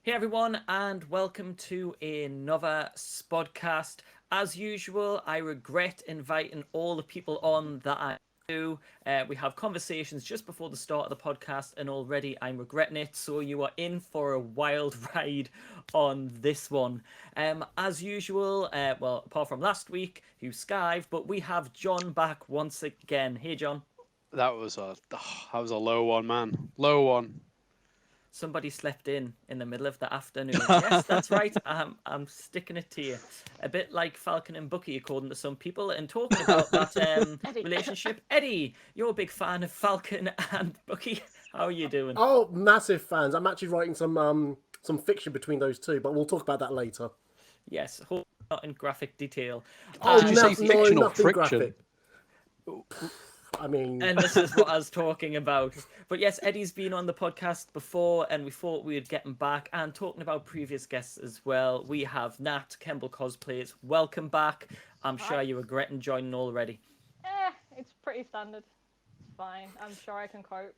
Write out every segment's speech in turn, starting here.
Hey everyone, and welcome to another Spodcast. As usual, I regret inviting all the people on that I do. We have conversations just before the start of the podcast, and already I'm regretting it. So you are in for a wild ride on this one. As usual, well, apart from last week, who's Skive, but we have John back once again. Hey John. That was a low one, man. Low one. Somebody slept in the middle of the afternoon. Yes, that's right. I'm sticking it to you. A bit like Falcon and Bucky, according to some people. And talking about that Eddie. relationship, Eddie, you're a big fan of Falcon and Bucky. How are you doing? Oh, massive fans. I'm actually writing some fiction between those two, but we'll talk about that later. Yes, not in graphic detail. Oh, Did you say Obviously, no, fiction or nothing friction? graphic. I mean, and this is what I was talking about. But yes, Eddie's been on the podcast before, and we thought we would get him back. And talking about previous guests as well, we have Nat, Kemble Cosplays. Welcome back. I'm sure Hi. you're regretting joining already. It's pretty standard. It's fine. I'm sure I can cope.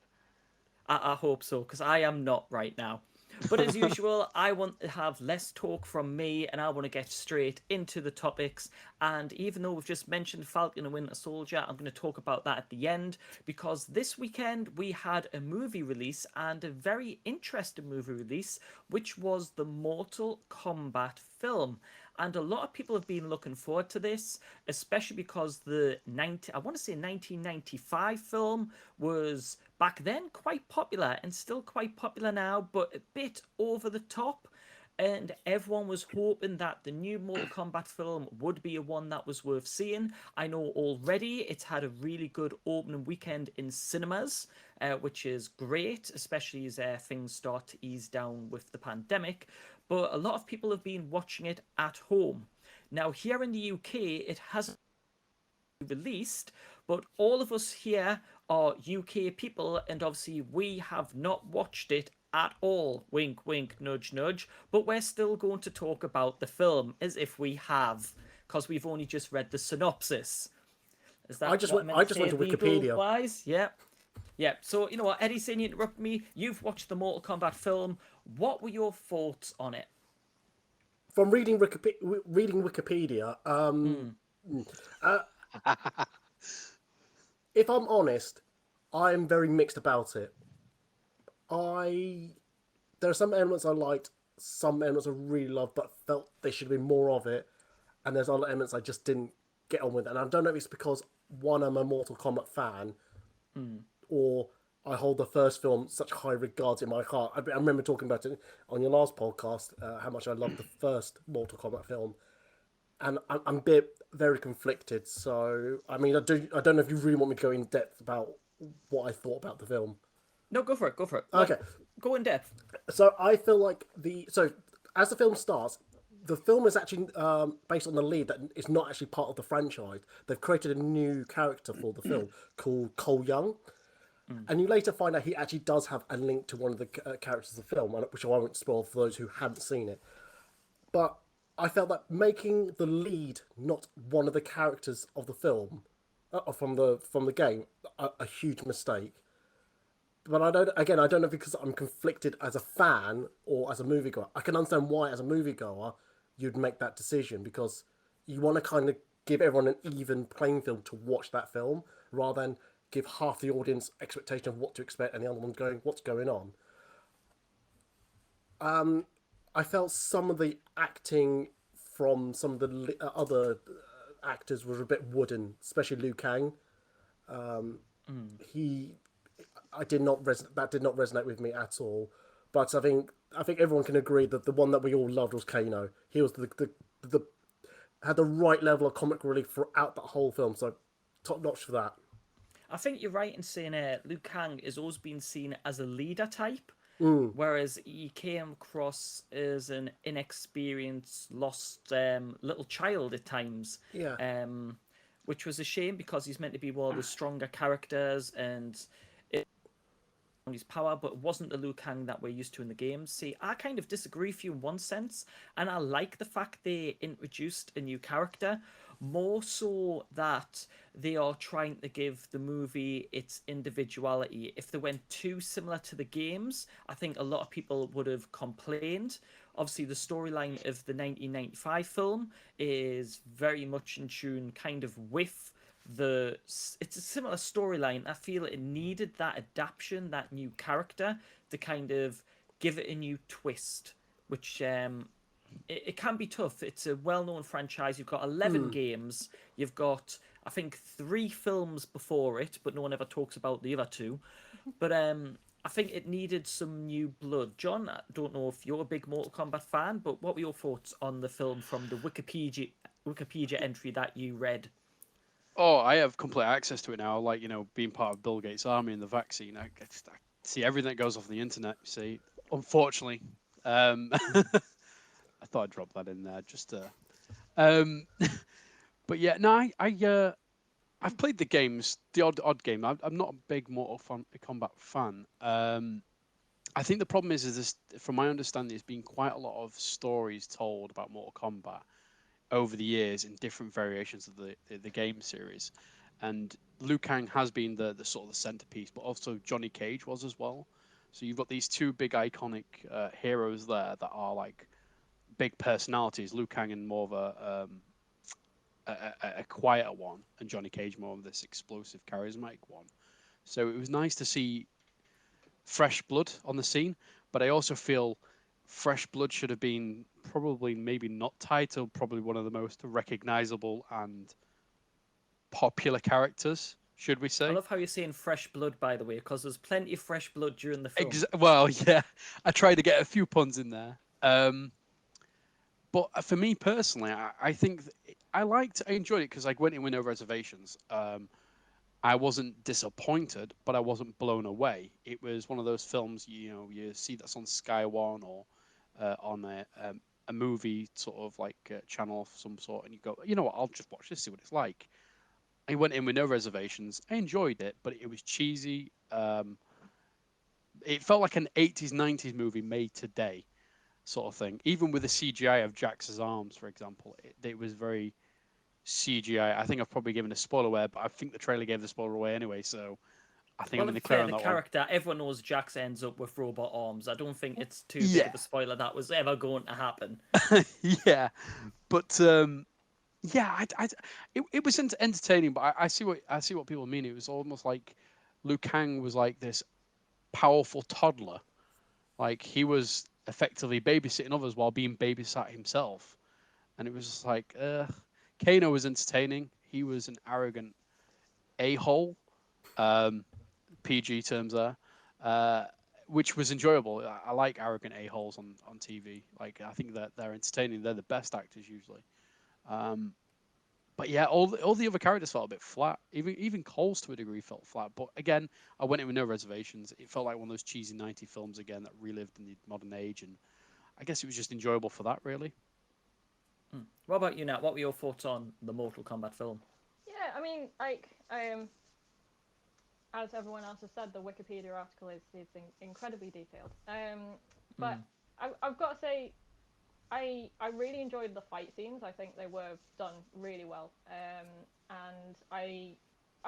I hope so, because I am not right now. But as usual, I want to have less talk from me and I want to get straight into the topics. And even though we've just mentioned Falcon and Winter Soldier, I'm going to talk about that at the end because this weekend we had a movie release and a very interesting movie release, which was the Mortal Kombat film. And a lot of people have been looking forward to this, especially because I want to say 1995 film was back then quite popular and still quite popular now, but a bit over the top. And everyone was hoping that the new Mortal Kombat film would be a one that was worth seeing. I know already it's had a really good opening weekend in cinemas, which is great, especially as things start to ease down with the pandemic. But a lot of people have been watching it at home. Now, here in the UK, it hasn't released, but all of us here are UK people, and obviously we have not watched it at all. Wink, wink, nudge, nudge. But we're still going to talk about the film as if we have, because we've only just read the synopsis. Is I that just what I went. meant I to just say went to legal Wikipedia. wise? Yeah. Yeah. So, you know what, Eddie, saying you interrupt me, you've watched the Mortal Kombat film. What were your thoughts on it? From reading Wikipedia, uh, if I'm honest, I'm very mixed about it. I There are some elements I liked, some elements I really loved, but felt they should have been more of it. And there's other elements I just didn't get on with. And I don't know if it's because one, I'm a Mortal Kombat fan, or I hold the first film such high regards in my heart. I remember talking about it on your last podcast, how much I loved the first Mortal Kombat film, and I'm a bit very conflicted. So I mean, I don't know if you really want me to go in depth about what I thought about the film. No, go for it. Go for it. Like, Okay, go in depth. so I feel like as the film starts, the film is actually based on the lead that is not actually part of the franchise. They've created a new character for the film called Cole Young, and you later find out he actually does have a link to one of the characters of the film, which I won't spoil for those who haven't seen it. But I felt that making the lead not one of the characters of the film, from the game, a huge mistake. But I don't know if because I'm conflicted as a fan or as a moviegoer. I can understand why, as a moviegoer, you'd make that decision because you want to kind of give everyone an even playing field to watch that film rather than give half the audience expectation of what to expect and the other one going, what's going on? I felt some of the acting from some of the other actors was a bit wooden, especially Liu Kang. He I did not that did not resonate with me at all. But I think everyone can agree that the one that we all loved was Kano. He was the had the right level of comic relief throughout that whole film. So top notch for that. I think you're right in saying Liu Kang has always been seen as a leader type, whereas he came across as an inexperienced, lost little child at times. Yeah. Which was a shame because he's meant to be one of the stronger characters and his power, but it wasn't the Liu Kang that we're used to in the games. See, I kind of disagree with you in one sense, and I like the fact they introduced a new character, more so that they are trying to give the movie its individuality. If they went too similar to the games, I think a lot of people would have complained. Obviously, the storyline of the 1995 film is very much in tune kind of with it's a similar storyline. I feel it needed that adaptation, that new character to kind of give it a new twist, which it can be tough. It's a well-known franchise. You've got 11 games. You've got, I think, 3 films before it, but no one ever talks about the other 2. But I think it needed some new blood. John, I don't know if you're a big Mortal Kombat fan, but what were your thoughts on the film from the Wikipedia entry that you read? Oh, I have complete access to it now. Like, being part of Bill Gates' army and the vaccine, I see everything that goes off the internet. You see, unfortunately, I thought I'd drop that in there just to. But yeah, no, I've played the games, the odd game. I'm not a big Mortal Kombat fan. I think the problem is this, from my understanding, there's been quite a lot of stories told about Mortal Kombat over the years in different variations of the game series, and Liu Kang has been the sort of the centerpiece, but also Johnny Cage was as well. So you've got these 2 big iconic heroes there that are like big personalities. Liu Kang and more of a quieter one, and Johnny Cage more of this explosive, charismatic one. So it was nice to see fresh blood on the scene, but I also feel fresh blood should have been probably maybe not titled, probably one of the most recognizable and popular characters, should we say? I love how you're saying fresh blood, by the way, because there's plenty of fresh blood during the film. Well, yeah, I tried to get a few puns in there. But for me personally, I think I enjoyed it because I went in with no reservations. I wasn't disappointed, but I wasn't blown away. It was one of those films, you see that's on Sky One or on a movie sort of like channel of some sort, and you go, you know what, I'll just watch this, see what it's like. I went in with no reservations. I enjoyed it, but it was cheesy. It felt like an 80s, 90s movie made today, sort of thing. Even with the CGI of Jax's arms, for example, it was very CGI. I think I've probably given a spoiler away, but I think the trailer gave the spoiler away anyway, so I think I'm in the clear on the that character, everyone knows Jax ends up with robot arms. I don't think it's too Yeah. big of a spoiler that was ever going to happen. Yeah, but yeah, it was entertaining, but I see what people mean. It was almost like Liu Kang was like this powerful toddler, like he was effectively babysitting others while being babysat himself, and it was just like, Kano was entertaining. He was an arrogant a-hole, PG terms there, which was enjoyable. I like arrogant a-holes on TV. Like, I think that they're entertaining. They're the best actors usually. But yeah, all the other characters felt a bit flat. Even Cole's to a degree felt flat. But again, I went in with no reservations. It felt like one of those cheesy 90 films again that relived in the modern age, and I guess it was just enjoyable for that, really. What about you, Nat? What were your thoughts on the Mortal Kombat film? Yeah, I mean, like, as everyone else has said, the Wikipedia article is incredibly detailed. But I've got to say, I really enjoyed the fight scenes. I think they were done really well. And I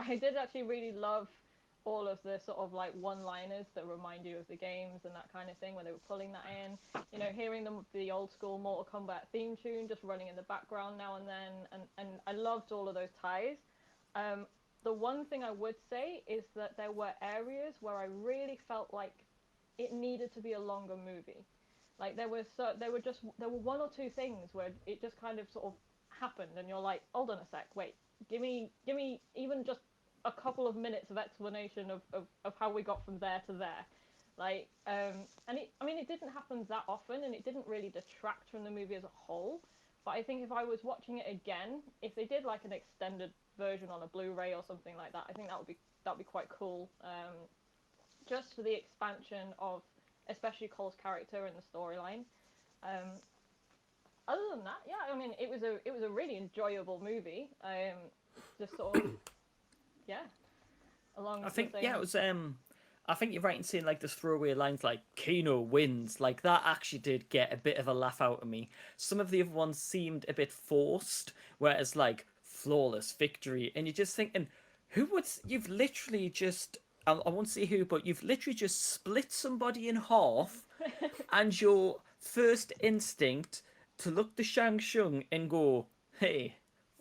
did actually really love all of the sort of like one-liners that remind you of the games and that kind of thing, where they were pulling that in. You know, hearing the old school Mortal Kombat theme tune just running in the background now and then, and I loved all of those ties. The one thing I would say is that there were areas where I really felt like it needed to be a longer movie. Like there were one or two things where it just kind of sort of happened, and you're like, hold on a sec, wait, give me even just a couple of minutes of explanation of how we got from there to there. Like, and it didn't happen that often, and it didn't really detract from the movie as a whole. But I think if I was watching it again, if they did like an extended version on a Blu-ray or something like that, I think that would be quite cool. Just for the expansion of especially Cole's character and the storyline. Other than that, yeah, I mean, it was a really enjoyable movie. Just sort of, yeah. Along. I think it was. I think you're right in saying like there's throwaway lines like Kano wins, like that actually did get a bit of a laugh out of me. Some of the other ones seemed a bit forced, whereas like flawless victory, and you're just thinking, who would you've literally just I won't say who, but you've literally just split somebody in half, and your first instinct to look to Shang Tsung and go, hey,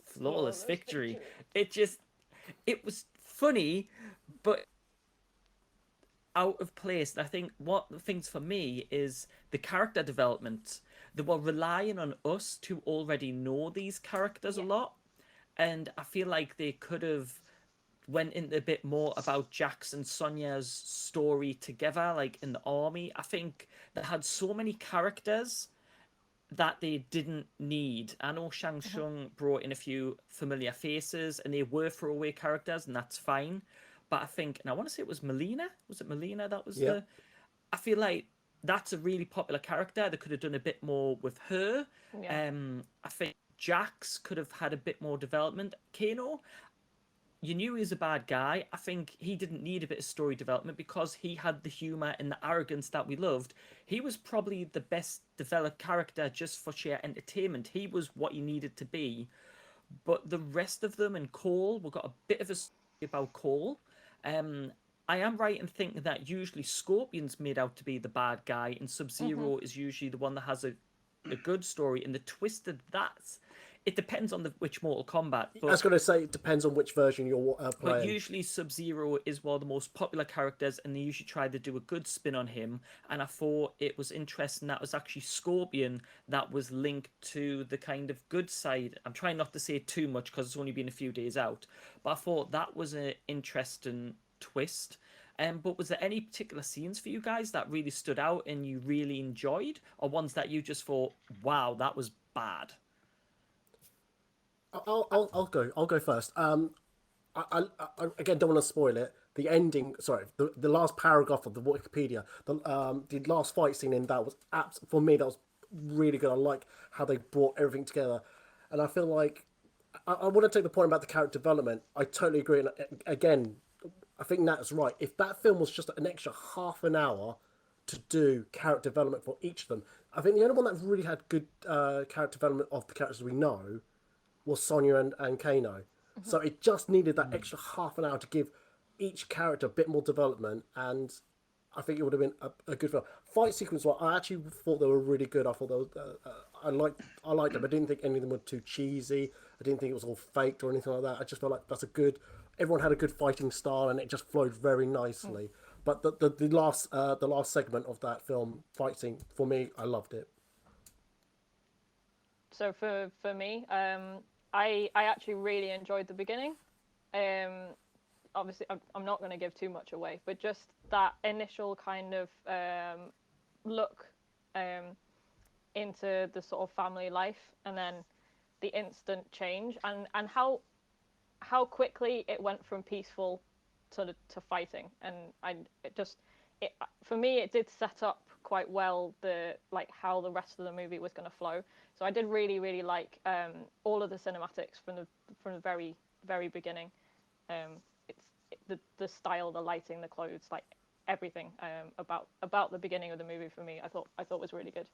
flawless victory. It just it was funny, but out of place. And I think what the things for me is the character development. They were relying on us to already know these characters a lot, and I feel like they could have went into a bit more about Jax and Sonya's story together, like in the army. I think they had so many characters that they didn't need. I know Shang Tsung brought in a few familiar faces, and they were throwaway characters, and that's fine. But I think, and I want to say it was Melina. Was it Melina that was Yeah. the? I feel like that's a really popular character. They could have done a bit more with her. Yeah. I think Jax could have had a bit more development. Kano, you knew he was a bad guy. I think he didn't need a bit of story development because he had the humor and the arrogance that we loved. He was probably the best developed character just for sheer entertainment. He was what he needed to be. But the rest of them, and Cole, we got a bit of a story about Cole. I am right in thinking that usually Scorpion's made out to be the bad guy, and Sub-Zero is usually the one that has a good story. And the twist of that, it depends on which Mortal Kombat. I was going to say it depends on which version you're But playing. usually Sub-Zero is one of the most popular characters, and they usually try to do a good spin on him. And I thought it was interesting that was actually Scorpion that was linked to the kind of good side. I'm trying not to say too much because it's only been a few days out. But I thought that was an interesting twist. But was there any particular scenes for you guys that really stood out and you really enjoyed, or ones that you just thought, wow, that was bad? I'll go first. I again don't want to spoil it. The ending, sorry, the last paragraph of the Wikipedia, the last fight scene in that was for me that was really good. I like how they brought everything together, and I feel like I want to take the point about the character development. I totally agree. And again, I think that's right. If that film was just an extra half an hour to do character development for each of them, I think the only one that really had good character development of the characters we know was Sonya and Kano. So it just needed that extra half an hour to give each character a bit more development, and I think it would have been a good film. Fight sequence, well, I actually thought they were really good. I thought they were, I liked them. I didn't think any of them were too cheesy. I didn't think it was all faked or anything like that. I just felt like that's a good. Everyone had a good fighting style, and it just flowed very nicely. But the last segment of that film fight scene, for me, I loved it. So for me, I actually really enjoyed the beginning. Obviously, I'm not going to give too much away, but just that initial kind of look into the sort of family life, and then the instant change, and how quickly it went from peaceful to fighting, and for me it did set up quite well how the rest of the movie was going to flow. So I did really like all of the cinematics from the very beginning. The style, the lighting, the clothes, like everything about the beginning of the movie for me, I thought was really good.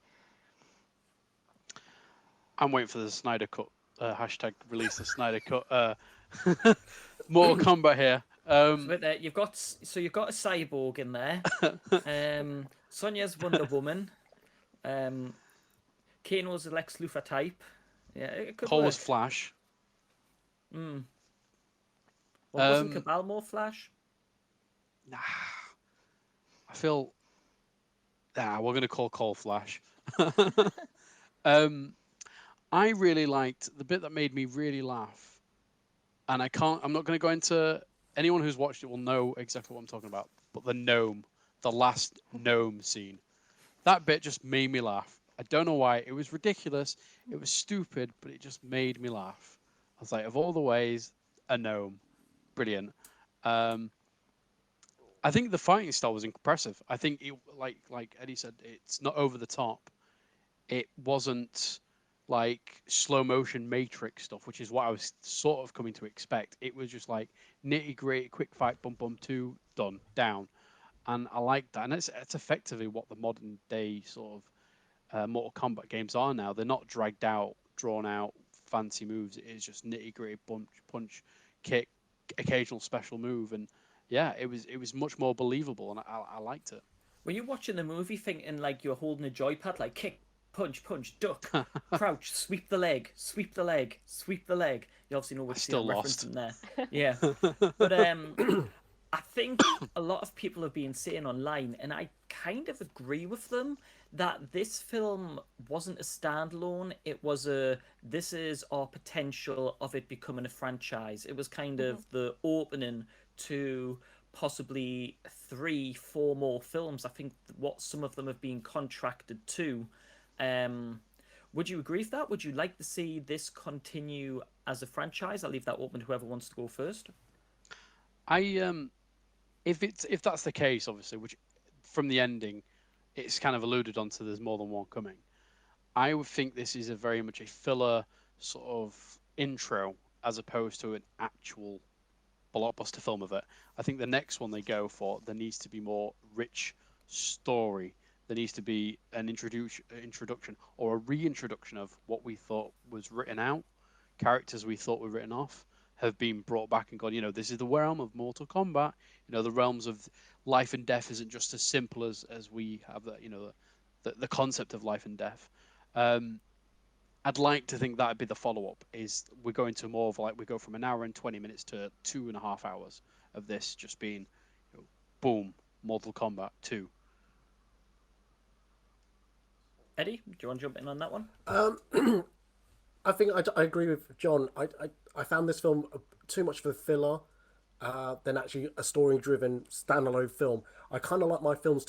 I'm waiting for the Snyder Cut. Hashtag release the Snyder Cut. Mortal Kombat here. You've got a cyborg in there. Sonya's Wonder Woman. Kano's a Lex Luthor type. Yeah, it could Cole work. was Flash. Well, wasn't Cabal more Flash? Nah. I feel. Nah, we're gonna call Cole Flash. I really liked the bit that made me really laugh, and I'm not gonna go into. Anyone who's watched it will know exactly what I'm talking about. But the last gnome scene, that bit just made me laugh. I don't know why. It was ridiculous. It was stupid, but it just made me laugh. I was like, of all the ways, a gnome, brilliant. I think the fighting style was impressive. I think it, like Eddie said, it's not over the top. It wasn't like slow motion Matrix stuff, which is what I was sort of coming to expect. It was just like nitty gritty, quick fight, bum bum, two, done, down, and I like that. And it's effectively what the modern day sort of Mortal Kombat games are now. They're not dragged out, drawn out fancy moves. It is just nitty gritty punch, kick, occasional special move, and yeah, it was much more believable, and I liked it. Were you watching the movie thinking like you're holding a joypad, like kick, punch, punch, duck, crouch, sweep the leg, sweep the leg, sweep the leg? You obviously know which scene I'm referencing there. Yeah, but I think a lot of people have been saying online, and I kind of agree with them, that this film wasn't a standalone. It was this is our potential of it becoming a franchise. It was kind of the opening to possibly 3-4 more films. I think what some of them have been contracted to. Would you agree with that? Would you like to see this continue as a franchise? I'll leave that open to whoever wants to go first. If that's the case, obviously, which from the ending, it's kind of alluded onto, there's more than one coming. I would think this is a very much a filler sort of intro as opposed to an actual blockbuster film of it. I think the next one they go for, there needs to be more rich story. There needs to be an introduction or a reintroduction of what we thought was written out. Characters we thought were written off have been brought back and gone, this is the realm of Mortal Kombat. The realms of life and death isn't just as simple as we have the concept of life and death. I'd like to think that'd be the follow-up, is we're going to more of we go from an hour and 20 minutes to 2.5 hours of this just being, boom, Mortal Kombat 2. Eddie, do you want to jump in on that one? I think I agree with John. I found this film too much of a filler than actually a story-driven standalone film. I kind of like my films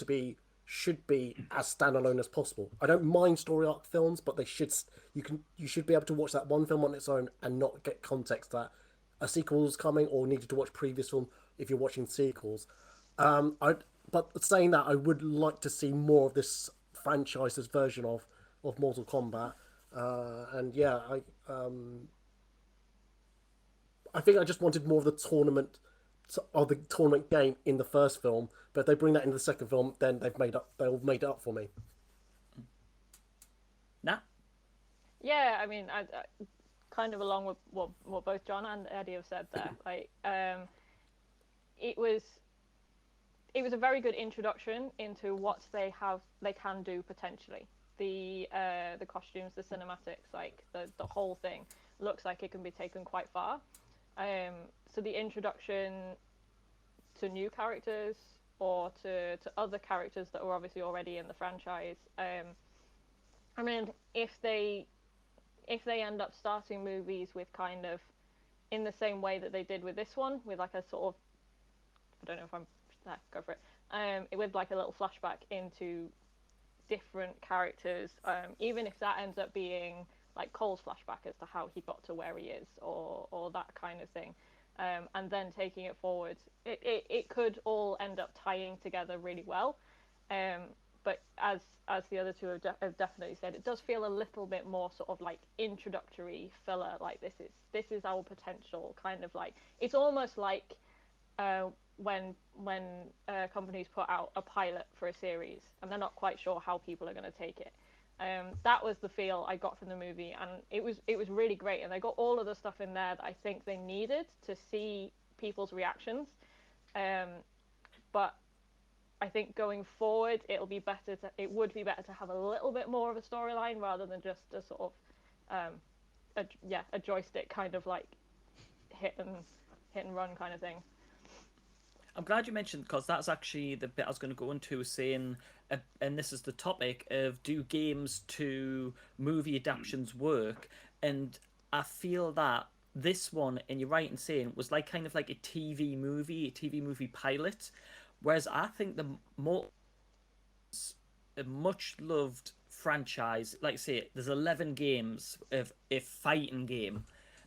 should be as standalone as possible. I don't mind story arc films, but you should be able to watch that one film on its own and not get context that a sequel is coming or needed to watch previous film if you're watching sequels. But saying that, I would like to see more of this franchise's version of Mortal Kombat. And yeah, I think I just wanted more of the tournament game in the first film. But if they bring that into the second film, then they've made it up for me. Nah. Yeah, I mean, I kind of along with what both John and Eddie have said there. It was a very good introduction into what they can do potentially. The costumes, the cinematics, the whole thing looks like it can be taken quite far. So the introduction to new characters or to other characters that were obviously already in the franchise. I mean, if they end up starting movies with kind of in the same way that they did with this one, with like a sort of, I don't know if I'm go for it, with like a little flashback into different characters, even if that ends up being like Cole's flashback as to how he got to where he is, or that kind of thing, and then taking it forward, it could all end up tying together really well. But as the other two have definitely said, it does feel a little bit more sort of like introductory filler. Like this is our potential, kind of like, it's almost like when companies put out a pilot for a series and they're not quite sure how people are going to take it. That was the feel I got from the movie, and it was really great. And they got all of the stuff in there that I think they needed to see people's reactions. But I think going forward, it would be better to have a little bit more of a storyline rather than just a sort of a joystick kind of like hit and run kind of thing. I'm glad you mentioned, because that's actually the bit I was going to go into, saying, and this is the topic of, do games to movie adaptations work? And I feel that this one, and you're right in saying, was like kind of like a TV movie pilot, whereas I think the more a much loved franchise, like say, there's 11 games of a fighting game,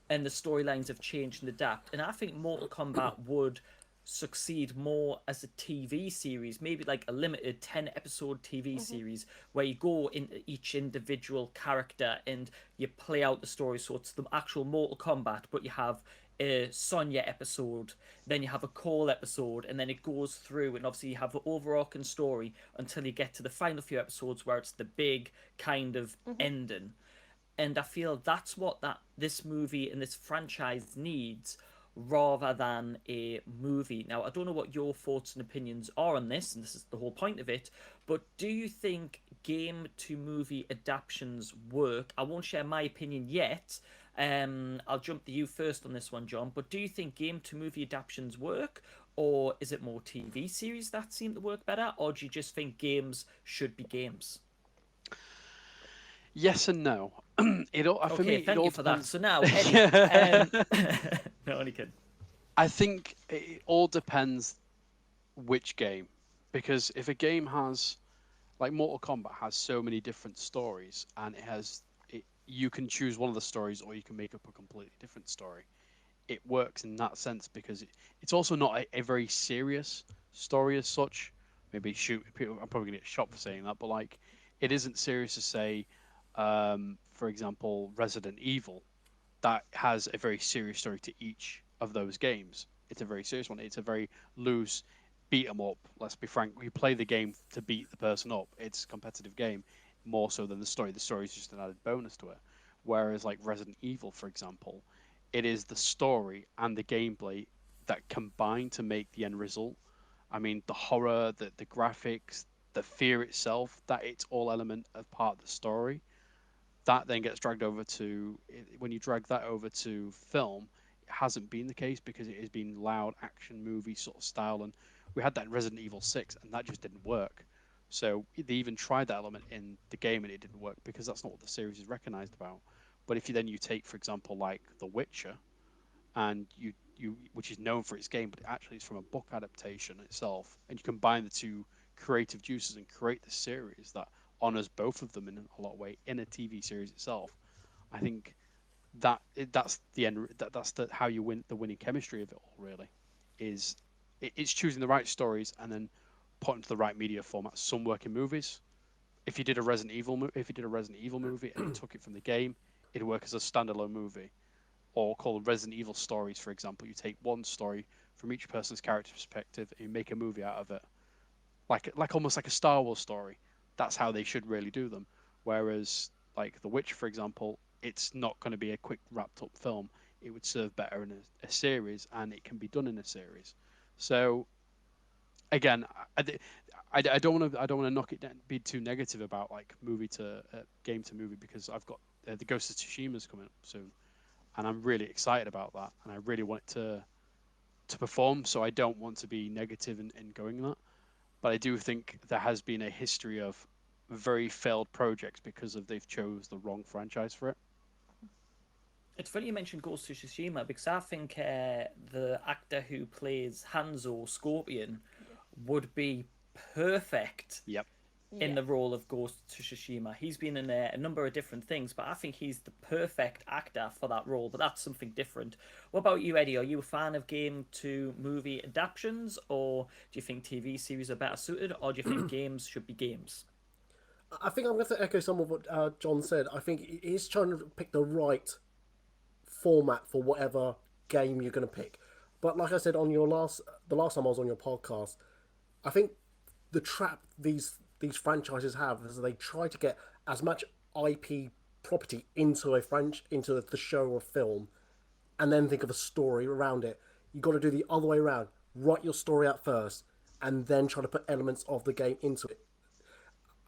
and the storylines have changed and adapt, and I think Mortal Kombat would succeed more as a TV series, maybe like a limited 10-episode TV series where you go into each individual character and you play out the story. So it's the actual Mortal Kombat, but you have a Sonya episode, then you have a Cole episode, and then it goes through, and obviously you have the overarching story until you get to the final few episodes where it's the big kind of ending. and I feel that's what this movie and this franchise needs, rather than a movie. Now, I don't know what your thoughts and opinions are on this, and this is the whole point of it, but do you think game to movie adaptations work? I won't share my opinion yet. I'll jump to you first on this one, John. But do you think game to movie adaptations work, or is it more TV series that seem to work better, or do you just think games should be games? Yes and no. For me, thank it all you for that. depends. So now, Eddie, no, only kidding. I think it all depends which game, because if a game has, like Mortal Kombat has so many different stories, and you can choose one of the stories or you can make up a completely different story. It works in that sense because it's also not a very serious story as such. Maybe I'm probably gonna get shot for saying that, but like, it isn't serious to say, for example, Resident Evil, that has a very serious story to each of those games. It's a very serious one. It's a very loose beat 'em up. Let's be frank. We play the game to beat the person up. It's a competitive game more so than the story. The story is just an added bonus to it. Whereas like Resident Evil, for example, it is the story and the gameplay that combine to make the end result. I mean, the horror, the graphics, the fear itself, that it's all element of part of the story. That then gets dragged over to, when you drag that over to film, it hasn't been the case because it has been loud action movie sort of style, and we had that in Resident Evil 6 and that just didn't work. So they even tried that element in the game and it didn't work because that's not what the series is recognized about. But if you take, for example, like The Witcher, and you which is known for its game, but actually it's from a book adaptation itself, and you combine the two creative juices and create the series that honors both of them in a lot of way in a TV series itself. I think that's the end. That's how you win the winning chemistry of it all. Really, it's choosing the right stories and then put into the right media format. Some work in movies. If you did a Resident Evil movie and you took it from the game, it'd work as a standalone movie. Or called Resident Evil stories, for example. You take one story from each person's character perspective and you make a movie out of it, like almost like a Star Wars story. That's how they should really do them. Whereas like The Witch, for example, it's not going to be a quick wrapped up film. It would serve better in a series, and it can be done in a series. So again, I don't want to knock it down, be too negative about like movie to game to movie, because I've got the Ghost of Tsushima's coming up soon, and I'm really excited about that, and I really want it to perform. So I don't want to be negative in going that, but I do think there has been a history of very failed projects because they've chose the wrong franchise for it. It's funny you mentioned Ghost of Tsushima, because I think the actor who plays Hanzo Scorpion would be perfect Yep. in the role of Ghost of Tsushima. He's been in a number of different things, but I think he's the perfect actor for that role. But that's something different. What about you, Eddie? Are you a fan of game to movie adaptations, or do you think TV series are better suited, or do you think games should be games? I think I'm going to echo some of what John said. I think he's trying to pick the right format for whatever game you're going to pick. But like I said on the last time I was on your podcast, I think the trap these franchises have is they try to get as much IP property into into the show or film, and then think of a story around it. You got to do the other way around. Write your story out first, and then try to put elements of the game into it.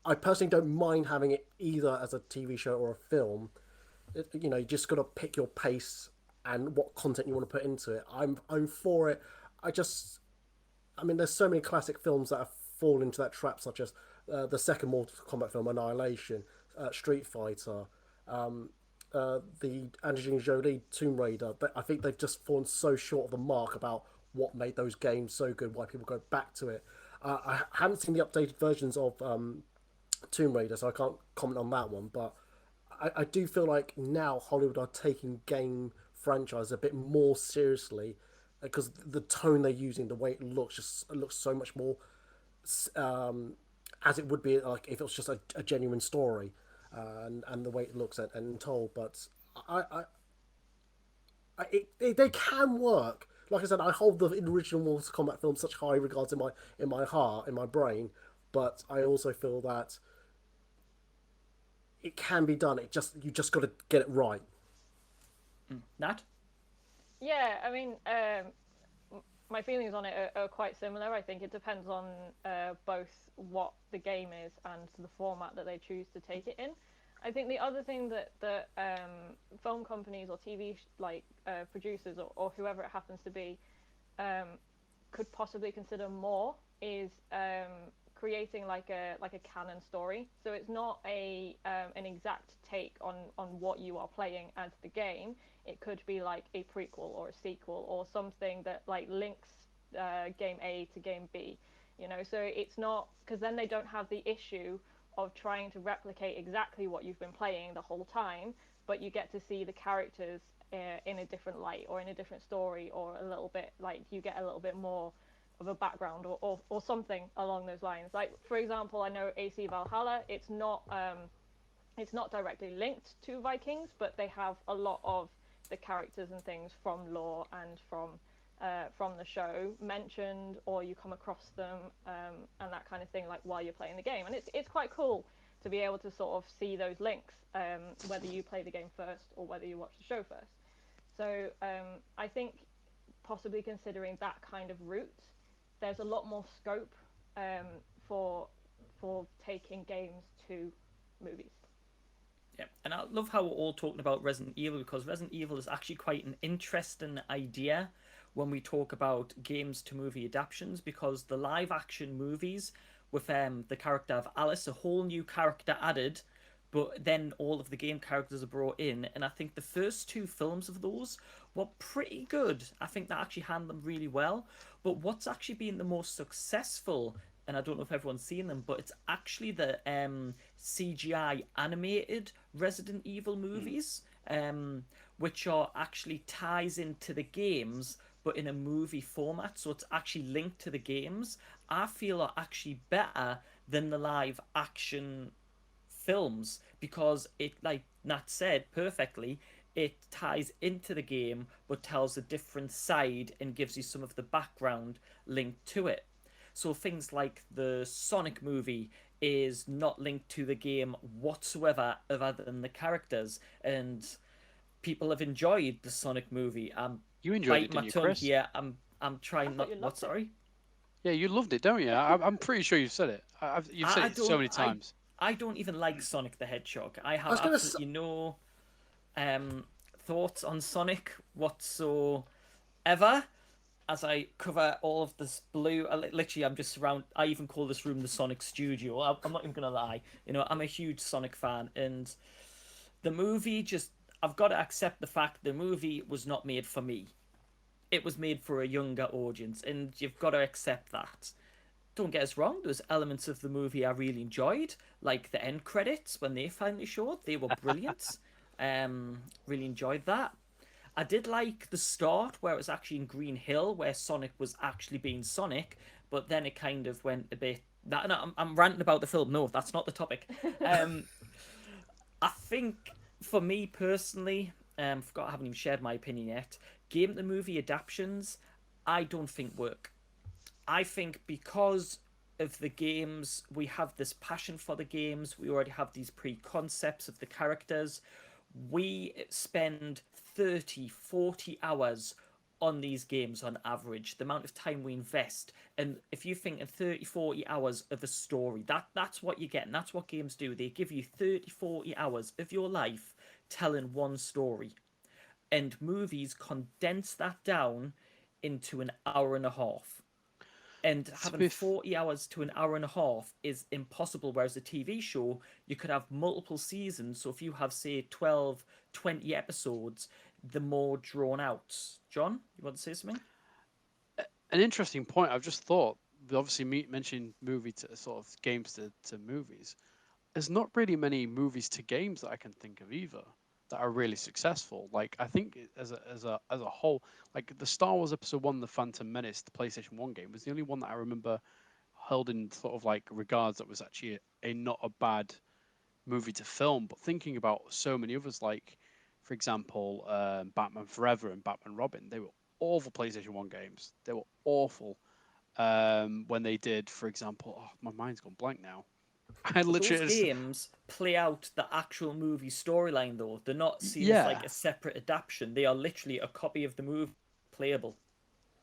I personally don't mind having it either as a TV show or a film. You just got to pick your pace and what content you want to put into it. I'm for it. I mean, there's so many classic films that have fallen into that trap, such as the second Mortal Kombat film, Annihilation, Street Fighter, the Angelina Jolie Tomb Raider. I think they've just fallen so short of the mark about what made those games so good, why people go back to it. I haven't seen the updated versions of Tomb Raider, so I can't comment on that one, but I do feel like now Hollywood are taking game franchise a bit more seriously, because the tone they're using, the way it looks so much more as it would be like if it was just a genuine story, and the way it looks and told. But they can work. Like I said, I hold the original Mortal Kombat film such high regards in my heart, in my brain, but I also feel that it can be done. You just got to get it right. Nat? Yeah, I mean, my feelings on it are quite similar. I think it depends on both what the game is and the format that they choose to take it in. I think the other thing that film companies or TV producers or whoever it happens to be could possibly consider more is creating like a canon story. So it's not an exact take on what you are playing as the game. It could be like a prequel or a sequel or something that like links game A to game B. So it's not, because then they don't have the issue of trying to replicate exactly what you've been playing the whole time, but you get to see the characters in a different light or in a different story, or a little bit like you get a little bit more of a background or something along those lines. Like, for example, I know AC Valhalla, it's not directly linked to Vikings, but they have a lot of the characters and things from lore and from the show mentioned, or you come across them and that kind of thing, like while you're playing the game. And it's quite cool to be able to sort of see those links, whether you play the game first or whether you watch the show first. So I think possibly considering that kind of route, there's a lot more scope for taking games to movies. Yeah, and I love how we're all talking about Resident Evil, because Resident Evil is actually quite an interesting idea when we talk about games to movie adaptations, because the live action movies with the character of Alice, a whole new character added, but then all of the game characters are brought in, and I think the first two films of those were pretty good. I think they actually handled them really well. But what's actually been the most successful, and I don't know if everyone's seen them, but it's actually the CGI animated Resident Evil movies, which are actually ties into the games, but in a movie format, so it's actually linked to the games. I feel are actually better than the live action films, because it, like Nat said perfectly, it ties into the game but tells a different side and gives you some of the background linked to it. So things like the Sonic movie is not linked to the game whatsoever other than the characters, and people have enjoyed the Sonic movie. I'm You enjoyed it, biting my didn't you, tongue Chris? here. I'm I trying thought not. you What? loved it. Sorry. Yeah, you loved it, don't you? I'm pretty sure you've said it. You've said I it so don't. many times. I don't even like Sonic the Hedgehog. I I have was gonna. s- absolutely no thoughts on Sonic whatsoever. As I cover all of this blue, literally, I'm just surrounded. I even call this room the Sonic Studio. I'm not even gonna lie. I'm a huge Sonic fan, and the movie just. I've got to accept the fact the movie was not made for me. It was made for a younger audience, and you've got to accept that. Don't get us wrong, there's elements of the movie I really enjoyed, like the end credits when they finally showed. They were brilliant. Really enjoyed that. I did like the start where it was actually in Green Hill, where Sonic was actually being Sonic, but then it kind of went a bit. That, no, I'm ranting about the film. No, that's not the topic. I think for me personally, forgot I haven't even shared my opinion yet. Game to movie adaptations, I don't think work. I think because of the games, we have this passion for the games. We already have these pre-concepts of the characters. We spend 30, 40 hours on these games on average, the amount of time we invest. And if you think in 30, 40 hours of a story, that's what you get. And that's what games do. They give you 30, 40 hours of your life telling one story. And movies condense that down into an hour and a half. And having 40 hours to an hour and a half is impossible. Whereas a TV show, you could have multiple seasons. So if you have, say, 12, 20 episodes, the more drawn out. John, you want to say something? An interesting point. I've just thought. Obviously, mentioning movie to sort of games to movies. There's not really many movies to games that I can think of either that are really successful. Like I think as a whole, like the Star Wars Episode 1, The Phantom Menace, the PlayStation 1 game was the only one that I remember held in sort of like regards that was actually a not a bad movie to film. But thinking about so many others, like for example, Batman Forever and Batman Robin, they were awful PlayStation 1 games. They were awful when they did, for example, oh, my mind's gone blank now. I But literally those games play out the actual movie storyline, though. They're not seen as like yeah. a separate adaptation. They are literally a copy of the movie playable.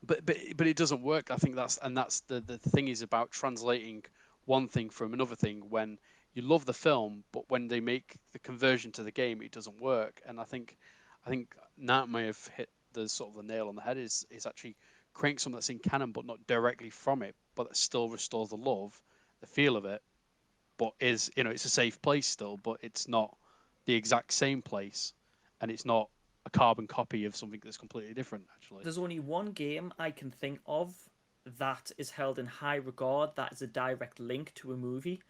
But it doesn't work. I think that's the thing is about translating one thing from another thing when you love the film, but when they make the conversion to the game, it doesn't work. And I think Nat may have hit the sort of the nail on the head. Is actually creating something that's in canon, but not directly from it, but that still restores the love, the feel of it, but is it's a safe place still, but it's not the exact same place, and it's not a carbon copy of something that's completely different. Actually, There's only one game I can think of that is held in high regard that is a direct link to a movie,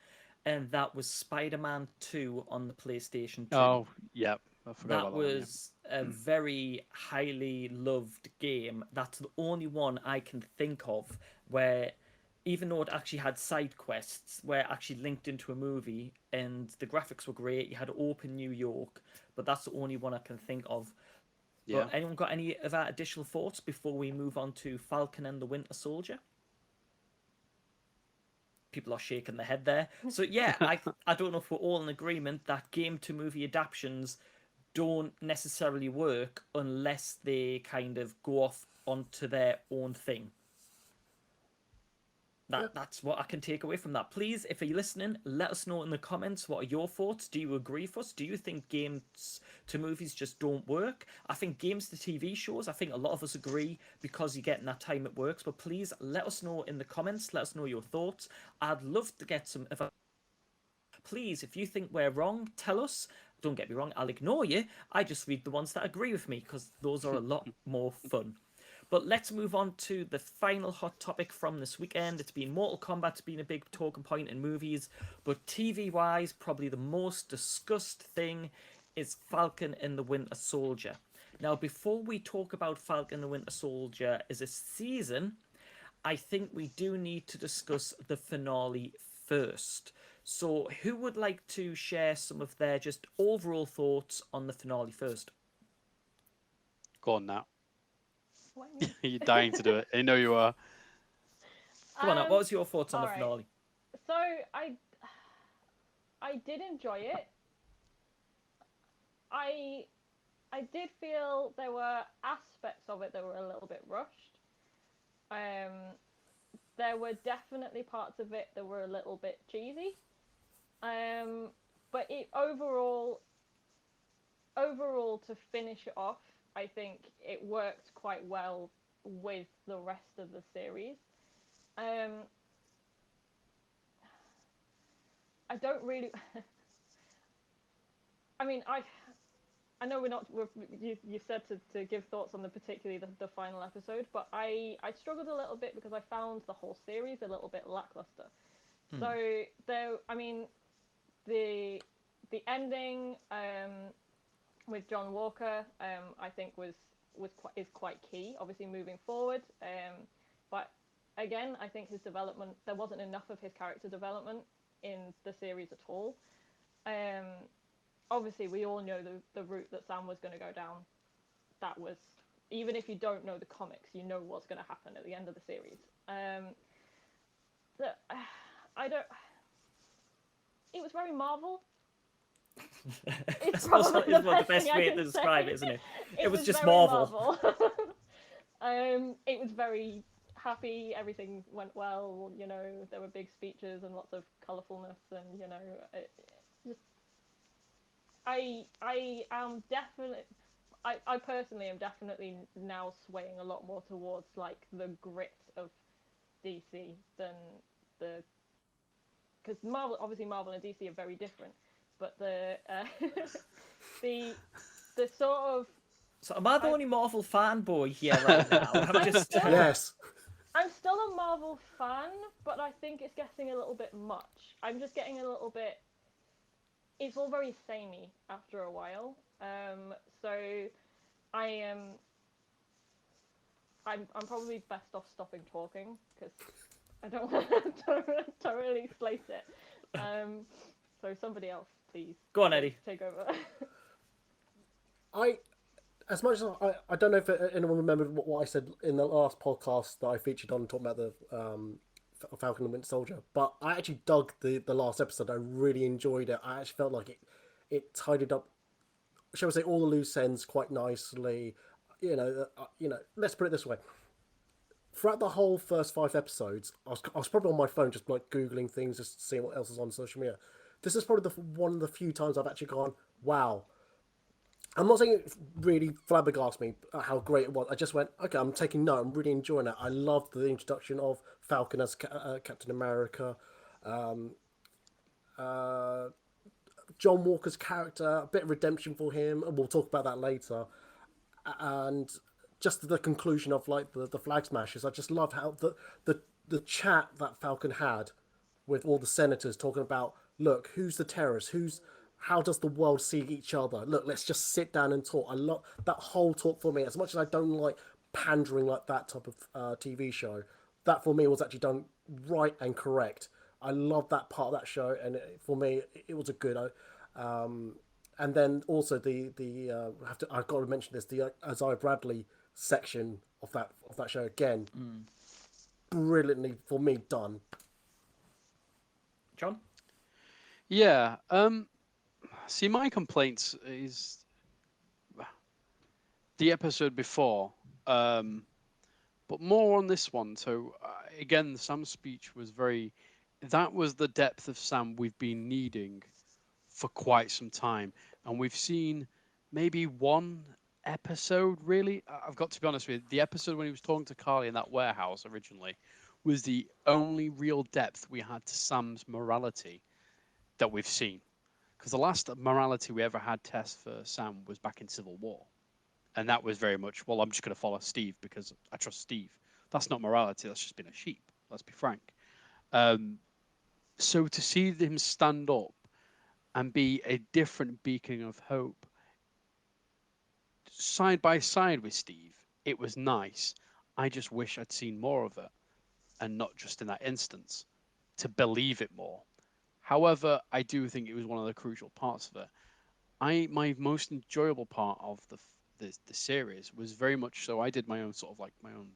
and that was Spider-Man 2 on the PlayStation 2. oh yeah, I forgot That about that one. Yeah. was a very highly loved game. That's the only one I can think of where, even though it actually had side quests, where it actually linked into a movie and the graphics were great, you had open New York, but that's the only one I can think of. Yeah. But anyone got any of our additional thoughts before we move on to Falcon and the Winter Soldier? People are shaking their head there. So yeah, I don't know if we're all in agreement that game to movie adaptations don't necessarily work unless they kind of go off onto their own thing. That's what I can take away from that. Please, if you're listening, let us know in the comments what are your thoughts. Do you agree with us? Do you think games to movies just don't work? I think games to TV shows, I think a lot of us agree because you're getting that time it works. But please let us know in the comments. Let us know your thoughts. I'd love to get some. Please, if you think we're wrong, tell us. Don't get me wrong, I'll ignore you. I just read the ones that agree with me because those are a lot more fun. But let's move on to the final hot topic from this weekend. It's been Mortal Kombat's been a big talking point in movies, but TV-wise, probably the most discussed thing is Falcon and the Winter Soldier. Now, before we talk about Falcon and the Winter Soldier as a season, I think we do need to discuss the finale first. So, who would like to share some of their just overall thoughts on the finale first? Go on now. What do you mean? You're dying to do it. I know you are. Come on, now, what was your thoughts on the alright. finale? So I did enjoy it. I did feel there were aspects of it that were a little bit rushed. There were definitely parts of it that were a little bit cheesy. But overall, to finish it off, I think it worked quite well with the rest of the series. I don't really. I mean, I know we're not. You said to give thoughts on particularly the final episode, but I struggled a little bit because I found the whole series a little bit lackluster. So I mean, the ending with John Walker, I think is quite key. Obviously, moving forward, but again, I think his development, there wasn't enough of his character development in the series at all. Obviously, we all know the route that Sam was going to go down. That was, even if you don't know the comics, you know what's going to happen at the end of the series. I don't. It was very Marvel. It's probably the best way to describe it, isn't it? It was just Marvel. It was very happy. Everything went well. You know, there were big speeches and lots of colourfulness, and you know, I am definitely. I personally am definitely now swaying a lot more towards like the grit of DC than because Marvel and DC are very different, but the sort of. So am I the only Marvel fanboy here right now? Yes. I'm still a Marvel fan, but I think it's getting a little bit much. I'm just getting a little bit. It's all very samey after a while. So I am. I'm probably best off stopping talking because I don't want to really slate it. So somebody else, please. Go on, Eddie. Take over. As much as I don't know if anyone remembered what I said in the last podcast that I featured on talking about the Falcon and Winter Soldier. But I actually dug the last episode. I really enjoyed it. I actually felt like it tidied up, shall we say, all the loose ends quite nicely. Let's put it this way. Throughout the whole first 5 episodes, I was probably on my phone just like Googling things, just seeing what else is on social media. This is probably one of the few times I've actually gone, wow. I'm not saying it really flabbergasted me at how great it was. I just went, okay, I'm taking note. I'm really enjoying it. I loved the introduction of Falcon as Captain America. Uh, John Walker's character, a bit of redemption for him, and we'll talk about that later. And just the conclusion of like the flag smashes. I just love how the chat that Falcon had with all the senators talking about, look, who's the terrorist? How does the world see each other? Look, let's just sit down and talk. I love that whole talk for me. As much as I don't like pandering like that type of TV show, that for me was actually done right and correct. I love that part of that show, and for me, it was a good. And then also I've got to mention this, the Isaiah Bradley section of that show again, brilliantly for me done. John? Yeah. See, my complaints is the episode before, but more on this one. So again, Sam's speech was very. That was the depth of Sam we've been needing for quite some time, and we've seen maybe one episode really. I've got to be honest with you, the episode when he was talking to Carly in that warehouse originally was the only real depth we had to Sam's morality that we've seen, because the last morality we ever had test for Sam was back in Civil War, and that was very much, well, I'm just going to follow Steve because I trust Steve. That's not morality, that's just being a sheep, let's be frank. So to see him stand up and be a different beacon of hope side by side with Steve, it was nice. I just wish I'd seen more of it, and not just in that instance, to believe it more. However, I do think it was one of the crucial parts of it. My most enjoyable part of the series was very much so. I did my own sort of like my own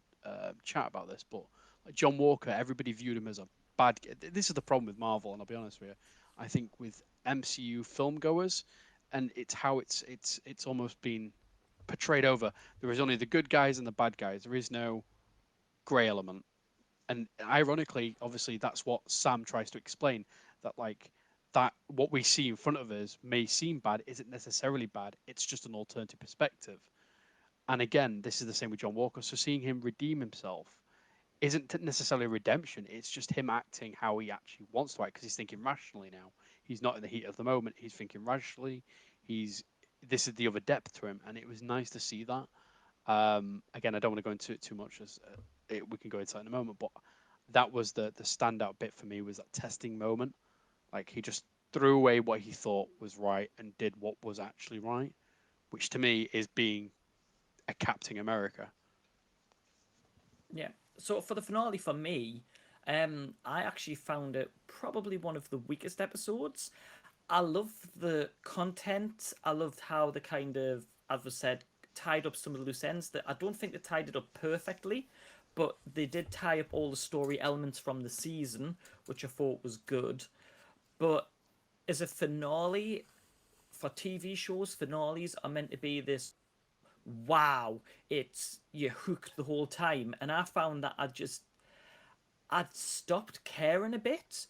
chat about this, but like John Walker, everybody viewed him as a bad. This is the problem with Marvel, and I'll be honest with you. I think with MCU film goers, and it's how it's almost been portrayed over. There is only the good guys and the bad guys. There is no grey element. And ironically, obviously, that's what Sam tries to explain. That like that what we see in front of us may seem bad, isn't necessarily bad. It's just an alternative perspective. And again, this is the same with John Walker. So seeing him redeem himself isn't necessarily redemption. It's just him acting how he actually wants to act, because he's thinking rationally now. He's not in the heat of the moment. He's thinking rationally. This is the other depth to him, and it was nice to see that. Again, I don't want to go into it too much, as we can go into that in a moment, but that was the standout bit for me, was that testing moment. Like, he just threw away what he thought was right and did what was actually right, which to me is being a Captain America. Yeah. So for the finale, for me, I actually found it probably one of the weakest episodes. I love the content. I loved how they kind of, as I said, tied up some of the loose ends. That I don't think they tied it up perfectly, but they did tie up all the story elements from the season, which I thought was good. But as a finale, for TV shows, finales are meant to be this, wow, it's you're hooked the whole time. And I found that I'd stopped caring a bit.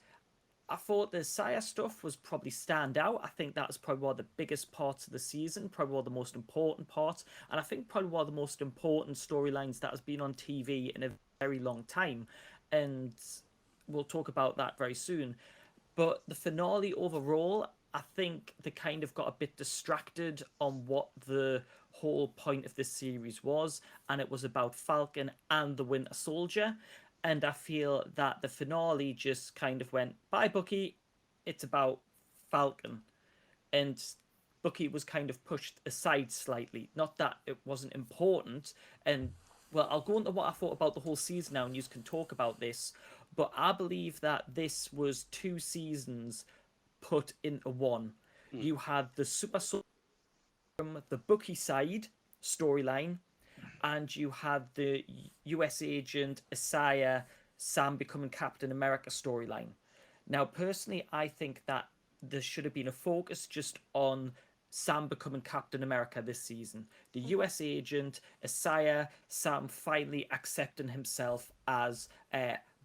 I thought the Saya stuff was probably stand out. I think that was probably one of the biggest parts of the season, probably one of the most important parts, and I think probably one of the most important storylines that has been on TV in a very long time. And we'll talk about that very soon. But the finale overall, I think they kind of got a bit distracted on what the whole point of this series was, and it was about Falcon and the Winter Soldier. And I feel that the finale just kind of went, bye, Bucky, it's about Falcon. And Bucky was kind of pushed aside slightly. Not that it wasn't important. And, well, I'll go into what I thought about the whole season now, and you can talk about this. But I believe that this was 2 seasons put into one. You had the Super Soldier from the Bucky side storyline, and you had the US agent Isaiah Sam becoming Captain America storyline. Now, personally, I think that there should have been a focus just on Sam becoming Captain America this season. The US agent, Isaiah, Sam finally accepting himself as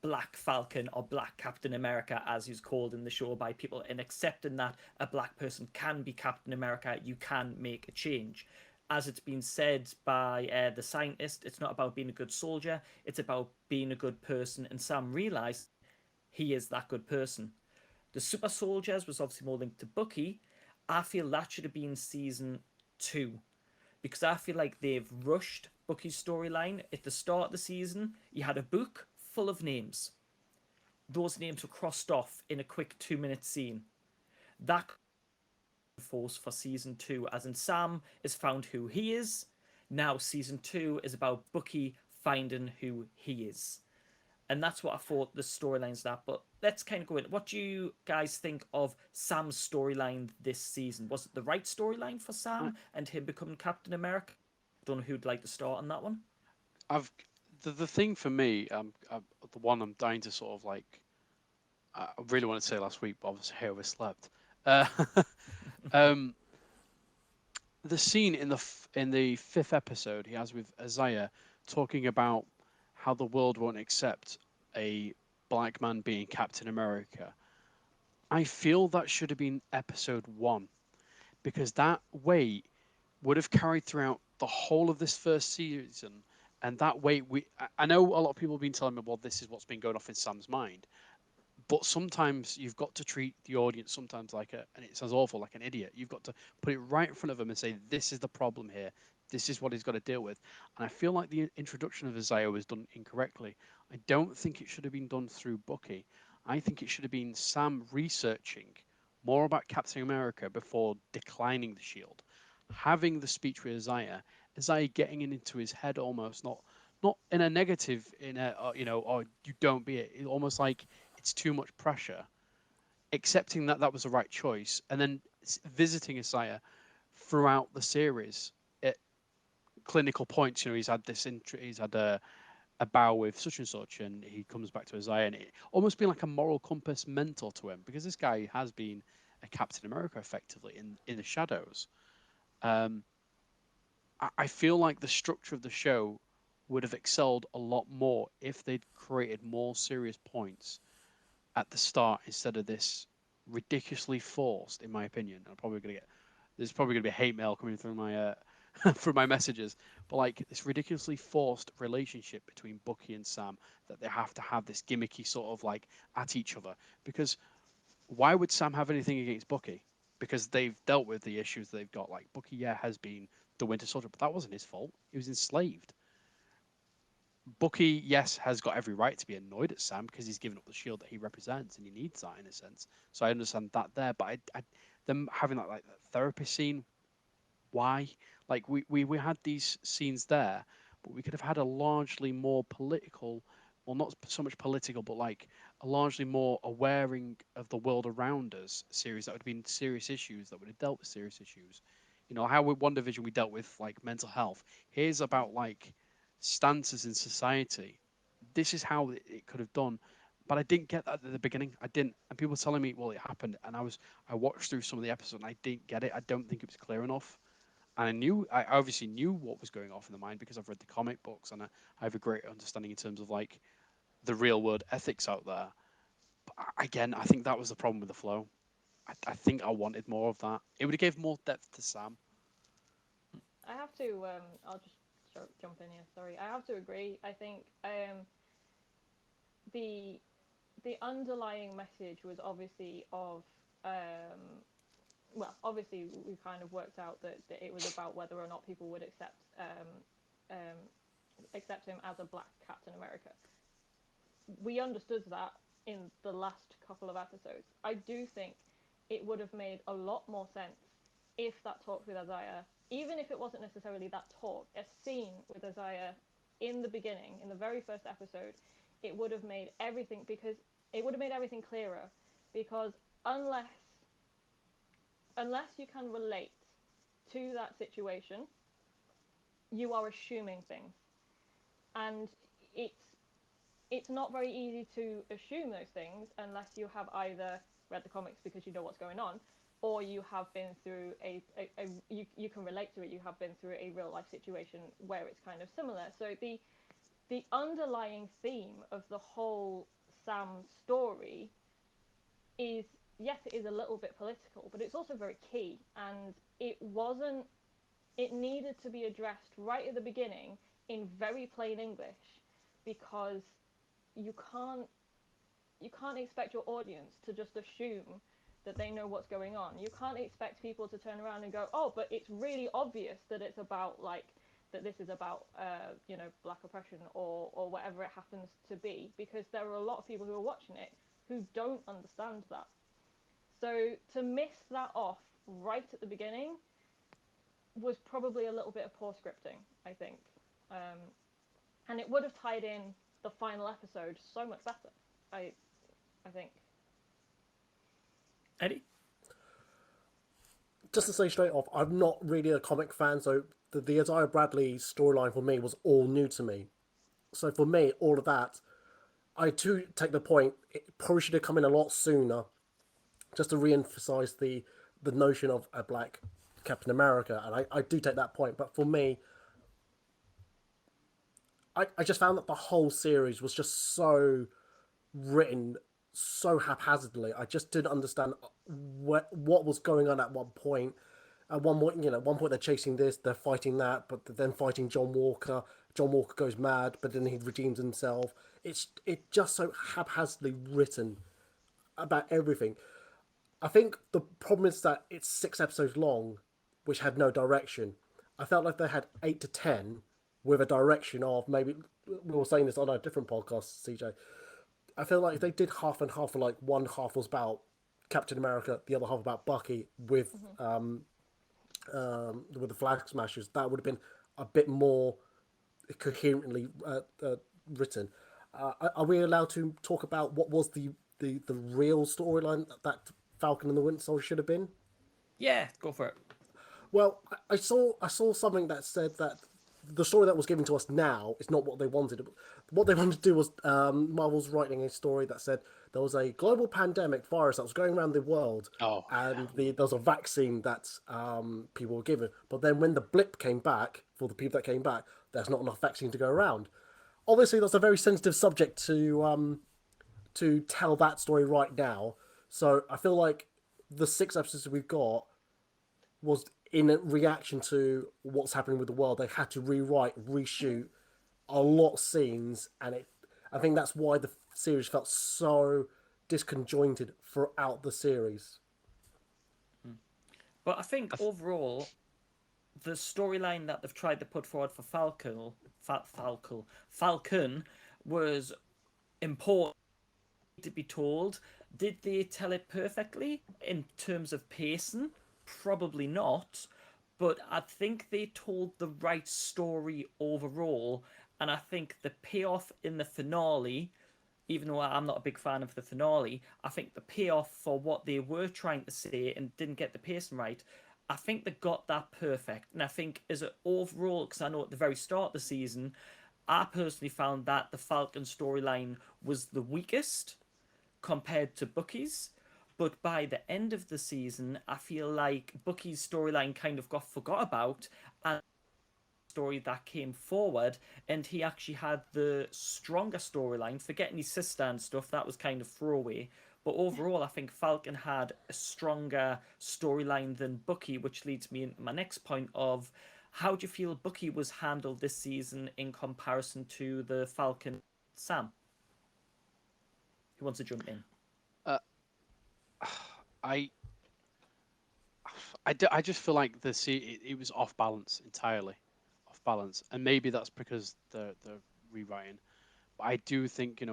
Black Falcon or Black Captain America, as he's called in the show by people, and accepting that a black person can be Captain America, you can make a change. As it's been said by the scientist, it's not about being a good soldier, it's about being a good person, and Sam realised he is that good person. The super soldiers was obviously more linked to Bucky. I feel that should have been season 2 because I feel like they've rushed Bucky's storyline. At the start of the season, you had a book full of names. Those names were crossed off in a quick 2-minute scene. That force for season 2, as in Sam has found who he is. Now season 2 is about Bucky finding who he is. And that's what I thought the storyline's that. But let's kind of go in. What do you guys think of Sam's storyline this season? Was it the right storyline for Sam and him becoming Captain America? Don't know who'd like to start on that one. The thing for me, the one I'm dying to sort of like, I really wanted to say last week, but obviously I overslept. The scene in the 5th episode he has with Isaiah talking about how the world won't accept a black man being Captain America. I feel that should have been episode 1 because that weight would have carried throughout the whole of this first season. And that weight, I know a lot of people have been telling me, well, this is what's been going off in Sam's mind. But sometimes you've got to treat the audience sometimes like and it sounds awful, like an idiot. You've got to put it right in front of them and say, this is the problem here. This is what he's got to deal with. And I feel like the introduction of Isaiah was done incorrectly. I don't think it should have been done through Bucky. I think it should have been Sam researching more about Captain America before declining the shield. Having the speech with Isaiah getting into his head almost, not in a negative, in a, or you don't be it. It's almost like it's too much pressure. Accepting that was the right choice, and then visiting Isaiah throughout the series at clinical points. He's had he's had a bow with such and such, and he comes back to Isaiah, and it almost being like a moral compass mentor to him because this guy has been a Captain America effectively in the shadows. I feel like the structure of the show would have excelled a lot more if they'd created more serious points at the start instead of this ridiculously forced, in my opinion. There's probably gonna be hate mail coming through my through my messages, but like this ridiculously forced relationship between Bucky and Sam that they have to have this gimmicky sort of like at each other. Because why would Sam have anything against Bucky? Because they've dealt with the issues they've got. Like Bucky, has been the Winter Soldier, but that wasn't his fault. He was enslaved. Bucky, yes, has got every right to be annoyed at Sam because he's given up the shield that he represents, and he needs that in a sense. So I understand that there, but them having that like that therapy scene, why? Like we had these scenes there, but we could have had a largely more political, well, not so much political, but like a largely more awareing of the world around us series that would have been serious issues that would have dealt with serious issues. How with WandaVision we dealt with like mental health. Here's about like stances in society. This is how it could have done, but I didn't get that at the beginning. I didn't, and people were telling me, well, it happened, and I watched through some of the episodes, and I didn't get it. I don't think it was clear enough, and I obviously knew what was going off in the mind because I've read the comic books, and I have a great understanding in terms of like the real world ethics out there. But again, I think that was the problem with the flow. I think I wanted more of that. It would have gave more depth to Sam. I have to. I'll just jump in here. Sorry, I have to agree. I think the underlying message was obviously of well, obviously we kind of worked out that it was about whether or not people would accept him as a black Captain America. We understood that in the last couple of episodes. I do think it would have made a lot more sense if that talk with Isaiah, even if it wasn't necessarily that talk, a scene with Isaiah in the beginning, in the very first episode, it would have made everything clearer. Because unless you can relate to that situation, you are assuming things, and it's it's not very easy to assume those things unless you have either read the comics because you know what's going on, or you have been through you can relate to it. You have been through a real life situation where it's kind of similar. So the underlying theme of the whole Sam story is, yes, it is a little bit political, but it's also very key, and it needed to be addressed right at the beginning in very plain English, because you can't expect your audience to just assume that they know what's going on. You can't expect people to turn around and go, oh, but it's really obvious that it's about, like, that this is about black oppression or whatever it happens to be, because there are a lot of people who are watching it who don't understand that. So to miss that off right at the beginning was probably a little bit of poor scripting, I think. And it would have tied in the final episode so much better, I think. Eddie? Just to say straight off, I'm not really a comic fan, so the Isaiah Bradley storyline for me was all new to me. So for me, all of that, I too take the point, it probably should have come in a lot sooner, just to re-emphasize the notion of a black Captain America, and I do take that point. But for me, I just found that the whole series was just so written so haphazardly. I just didn't understand what was going on at one point. At one point, one point they're chasing this, they're fighting that, but then fighting John Walker. John Walker goes mad, but then he redeems himself. It's just so haphazardly written about everything. I think the problem is that it's 6 episodes long, which had no direction. I felt like they had 8 to 10 with a direction of maybe, we were saying this on a different podcast, CJ. I feel like if they did half and half, like one half was about Captain America, the other half about Bucky with the Flag Smashers, that would have been a bit more coherently written. Are we allowed to talk about what was the real storyline that Falcon and the Winter Soldier should have been? Yeah, go for it. Well, I saw something that said that the story that was given to us now is not what they wanted. What they wanted to do was Marvel's writing a story that said there was a global pandemic virus that was going around the world, and there was a vaccine that people were given. But then when the blip came back, for the people that came back, there's not enough vaccine to go around. Obviously, that's a very sensitive subject to tell that story right now. So I feel like the 6 episodes we've got was in reaction to what's happening with the world. They had to rewrite, reshoot a lot of scenes, and I think that's why the series felt so disconjointed throughout the series. But I think overall, the storyline that they've tried to put forward for Falcon was important to be told. Did they tell it perfectly in terms of pacing? Probably not, but I think they told the right story overall, and I think the payoff in the finale, even though I'm not a big fan of the finale, I think the payoff for what they were trying to say and didn't get the pacing right, I think they got that perfect. And I think as an overall, because I know at the very start of the season, I personally found that the Falcon storyline was the weakest compared to Bucky's. But by the end of the season, I feel like Bucky's storyline kind of got forgot about, and the story that came forward, and he actually had the stronger storyline. Forgetting his sister and stuff, that was kind of throwaway. But overall, I think Falcon had a stronger storyline than Bucky, which leads me into my next point of how do you feel Bucky was handled this season in comparison to the Falcon Sam? Who wants to jump in? I just feel like it was off balance entirely, off balance, and maybe that's because they're rewriting. But I do think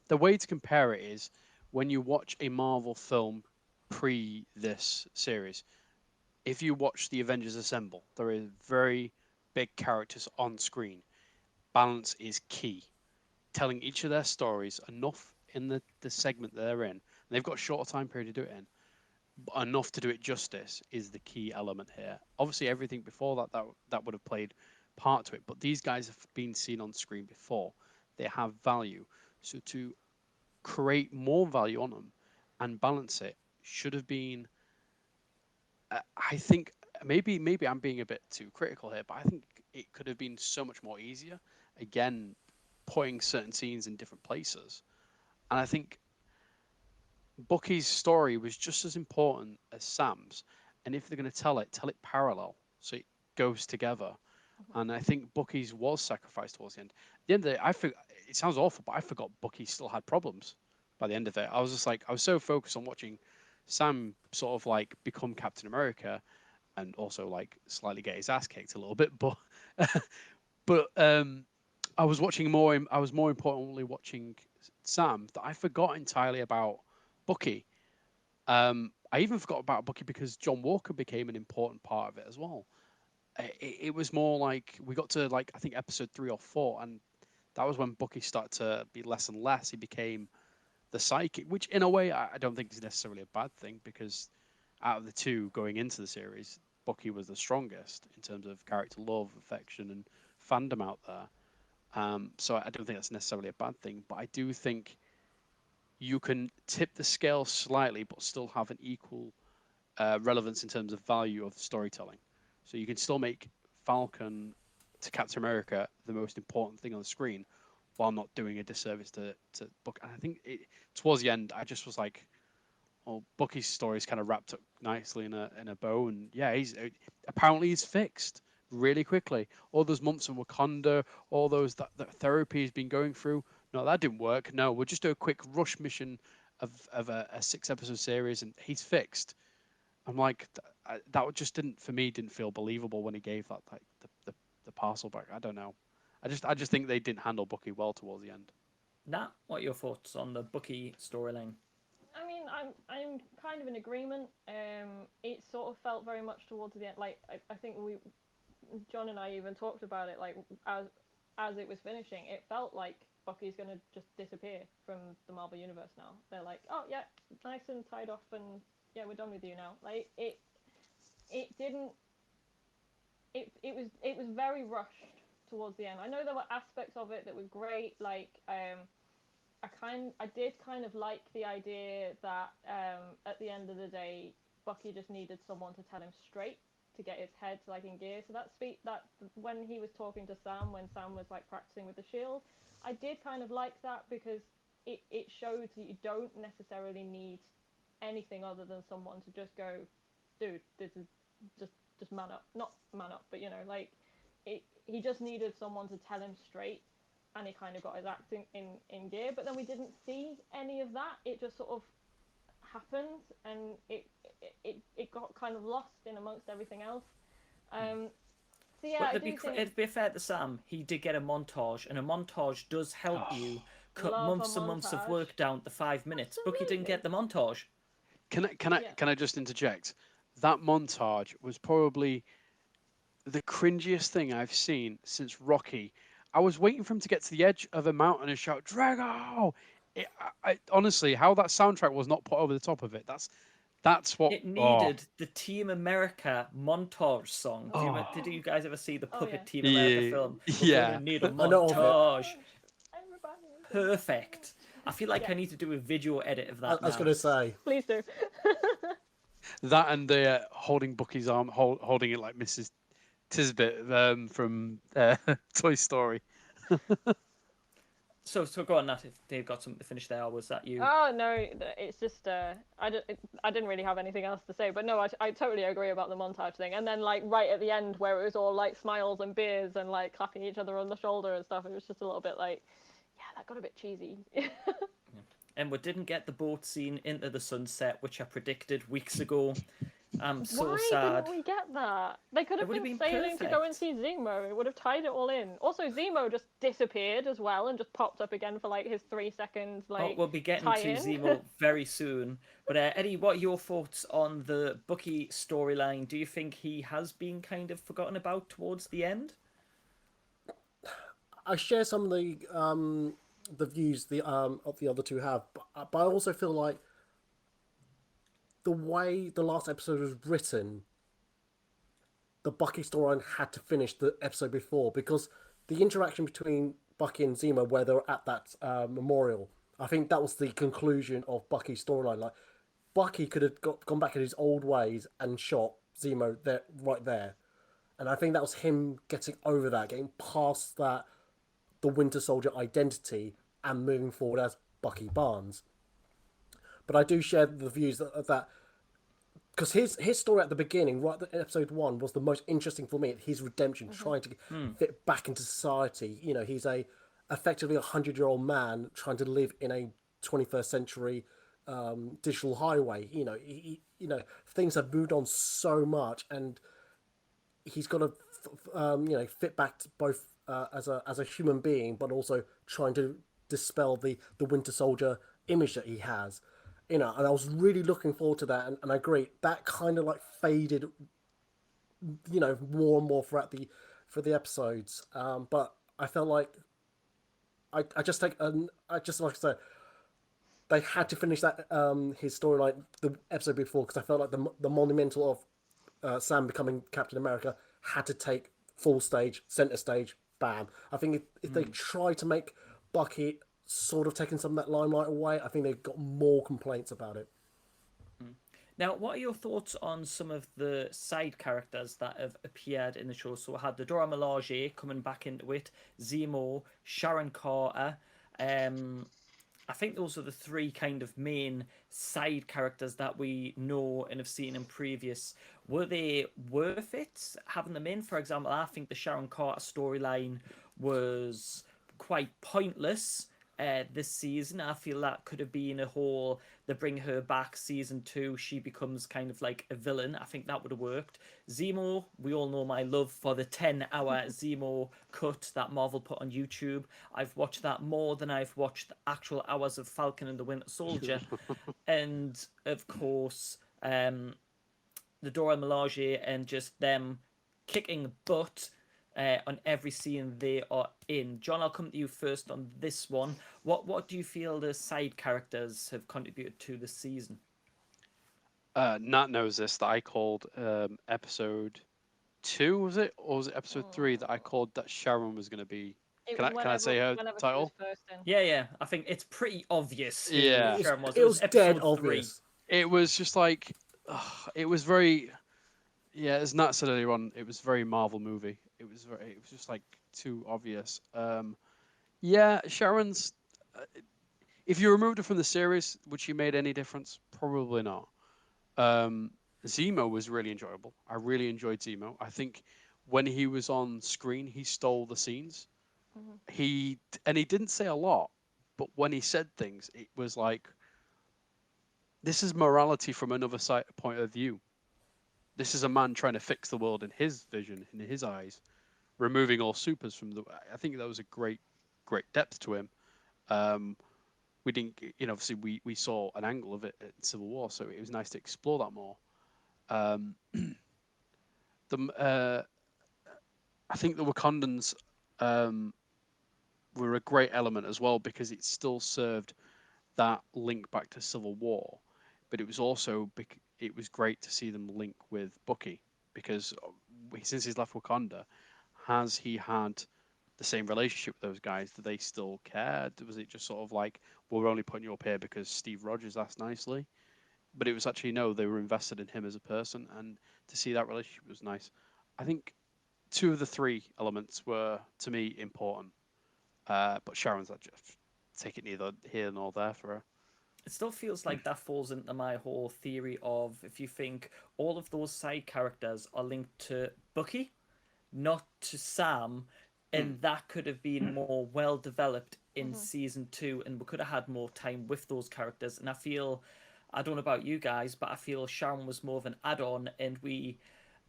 the way to compare it is when you watch a Marvel film pre this series. If you watch the Avengers Assemble, there are very big characters on screen. Balance is key. Telling each of their stories enough in the segment they're in. They've got a shorter time period to do it in, but enough to do it justice is the key element here. Obviously, everything before that would have played part to it, but these guys have been seen on screen before. they have value. So to create more value on them and balance it should have been. I think maybe I'm being a bit too critical here, but I think it could have been so much more easier. Again, putting certain scenes in different places, and I think Bucky's story was just as important as Sam's. And if they're going to tell it parallel, so it goes together. And I think Bucky's was sacrificed towards the end. At the end of it, it sounds awful, but I forgot Bucky still had problems by the end of it. I was just like, I was so focused on watching Sam sort of like become Captain America and also like slightly get his ass kicked a little bit, but but I was watching more. I was more importantly watching Sam that I forgot entirely about Bucky. I even forgot about Bucky because John Walker became an important part of it as well. It was more like we got to like I think episode 3 or 4, and that was when Bucky started to be less and less. He became the psychic, which in a way I don't think is necessarily a bad thing because out of the two going into the series, Bucky was the strongest in terms of character love, affection, and fandom out there. So I don't think that's necessarily a bad thing, but I do think you can tip the scale slightly, but still have an equal relevance in terms of value of the storytelling. So you can still make Falcon to Captain America the most important thing on the screen, while not doing a disservice to Bucky. And I think towards the end, I just was like, well, Bucky's story is kind of wrapped up nicely in a bow, and yeah, apparently he's fixed really quickly. All those months in Wakanda, all those that therapy he's been going through. No, that didn't work. No, we'll just do a quick rush mission of a 6 episode series, and he's fixed. I'm like, that just didn't feel believable when he gave that like the parcel back. I don't know. I just think they didn't handle Bucky well towards the end. Nat, what are your thoughts on the Bucky storyline? I mean, I'm kind of in agreement. It sort of felt very much towards the end. Like I think John and I even talked about it. Like as it was finishing, it felt like Bucky's gonna just disappear from the Marvel universe now. They're like, oh yeah, nice and tied off, and yeah, we're done with you now. Like it didn't. It was very rushed towards the end. I know there were aspects of it that were great. Like I did kind of like the idea that at the end of the day, Bucky just needed someone to tell him straight to get his head like in gear. So that when he was talking to Sam, when Sam was like practicing with the shield, I did kind of like that because it showed that you don't necessarily need anything other than someone to just go, dude, this is just man up, not man up, but you know, like he just needed someone to tell him straight, and he kind of got his acting in gear. But then we didn't see any of that. It just sort of happened, and it got kind of lost in amongst everything else. So yeah, But it'd be fair to Sam, he did get a montage, and a montage does help you cut months and months of work down to 5 minutes. Bucky didn't get the montage. Can I just interject? That montage was probably the cringiest thing I've seen since Rocky. I was waiting for him to get to the edge of a mountain and shout "Drago!" Honestly, how that soundtrack was not put over the top of it. That's what it needed. The Team America montage song. Did you guys ever see the Puppet Team America film? We're gonna need a montage. Perfect. I feel like I need to do a video edit of that. I was going to say. Please do. That and the holding Bucky's arm, holding it like Mrs. Tisbet from Toy Story. So go on, Nat. If they've got something to finish there, or was that you? Oh no, it's just I didn't really have anything else to say. But no, I totally agree about the montage thing. And then like right at the end where it was all like smiles and beers and like clapping each other on the shoulder and stuff, it was just a little bit like, yeah, that got a bit cheesy. And we didn't get the boat scene into the sunset, which I predicted weeks ago. I'm so Why sad. didn't we get that? They could have been sailing to go and see Zemo. It would have tied it all in. Also, Zemo just disappeared as well and just popped up again for like his 3 seconds. Like, we'll be getting to Zemo very soon. But Eddie, what are your thoughts on the Bucky storyline? Do you think he has been kind of forgotten about towards the end? I share some of the views of the other two have, but I also feel like the way the last episode was written, the Bucky storyline had to finish the episode before, because the interaction between Bucky and Zemo where they're at that memorial. I think that was the conclusion of Bucky's storyline. Like Bucky could have gone back in his old ways and shot Zemo there, right there, and I think that was him getting over that, getting past that, the Winter Soldier identity, and moving forward as Bucky Barnes. But I do share the views that because his story at the beginning, right at episode 1, was the most interesting for me. His redemption, trying to fit back into society. You know, he's effectively 100-year-old man trying to live in a 21st century digital highway. You know, things have moved on so much, and he's got to fit back to both as a human being, but also trying to dispel the Winter Soldier image that he has. And I was really looking forward to that, and I agree that kind of like faded, more and more throughout the episodes. But I felt like I just like I said, they had to finish that his storyline the episode before, because I felt like the monumental of Sam becoming Captain America had to take full stage, center stage, bam. I think if they try to make Bucky sort of taking some of that limelight away, I think they've got more complaints about it. Now, what are your thoughts on some of the side characters that have appeared in the show? So we had the Dora Milaje coming back into it, Zemo, Sharon Carter. I think those are the three kind of main side characters that we know and have seen in previous. Were they worth it, having them in? For example, I think the Sharon Carter storyline was quite pointless this season. I feel that could have been a whole, they bring her back season 2, she becomes kind of like a villain. I think that would have worked. Zemo, we all know my love for the 10-hour Zemo cut that Marvel put on YouTube. I've watched that more than I've watched the actual hours of Falcon and the Winter Soldier. And of course, the Dora Milaje and just them kicking butt on every scene they are in. John, I'll come to you first on this one. What do you feel the side characters have contributed to this season? Nat knows this, that I called episode 2, was it? Or was it episode 3 that I called that Sharon was going to be... Can I say her title? Yeah. I think it's pretty obvious who Yeah. Sharon was. It was dead 3. obvious. It was just like... it was very... Yeah, as Nat said earlier on, it was very Marvel movie. It was just like too obvious. Yeah, Sharon's. If you removed her from the series, would she made any difference? Probably not. Zemo was really enjoyable. I really enjoyed Zemo. I think when he was on screen, he stole the scenes. He didn't say a lot, but when he said things, it was like, this is morality from another point of view. This is a man trying to fix the world in his vision, in his eyes, removing all supers from the... I think that was a great depth to him. We didn't, obviously we saw an angle of it at Civil War, so it was nice to explore that more. I think the Wakandans were a great element as well, because it still served that link back to Civil War, but it was also it was great to see them link with Bucky, because since he's left Wakanda, has he had the same relationship with those guys? Do they still care? Was it just sort of like, well, we're only putting you up here because Steve Rogers asked nicely? But it was actually, no, they were invested in him as a person, and to see that relationship was nice. I think 2 of the 3 elements were, to me, important. But Sharon's just take it neither here nor there for her. It still feels like that falls into my whole theory of, if you think all of those side characters are linked to Bucky, not to Sam, and that could have been more well developed in season 2, and we could have had more time with those characters. And I feel, I don't know about you guys, but I feel Sharon was more of an add-on, and I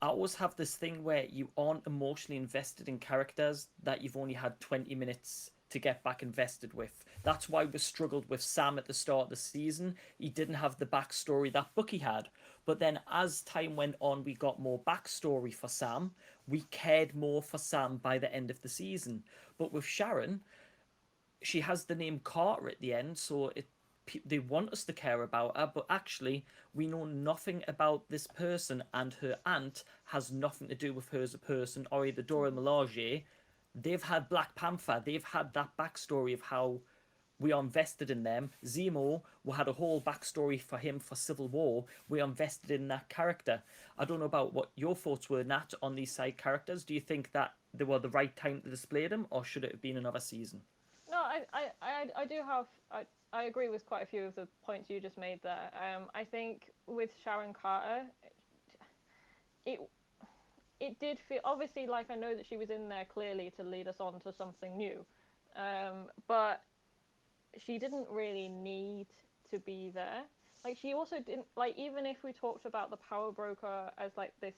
always have this thing where you aren't emotionally invested in characters that you've only had 20 minutes to get back invested with. That's why we struggled with Sam at the start of the season. He didn't have the backstory that Bucky had. But then as time went on, we got more backstory for Sam. We cared more for Sam by the end of the season. But with Sharon, she has the name Carter at the end, so they want us to care about her, but actually we know nothing about this person, and her aunt has nothing to do with her as a person, or either Dora Milaje, they've had Black Panther, they've had that backstory of how we are invested in them. Zemo, we had a whole backstory for him for Civil War. We are invested in that character. I don't know about what your thoughts were, Nat, on these side characters. Do you think that they were the right time to display them, or should it have been another season? No, I do have. I agree with quite a few of the points you just made there. I think with Sharon Carter, it did feel, obviously, like, I know that she was in there clearly to lead us on to something new, but she didn't really need to be there. Like, she also didn't, like, even if we talked about the power broker as, like, this,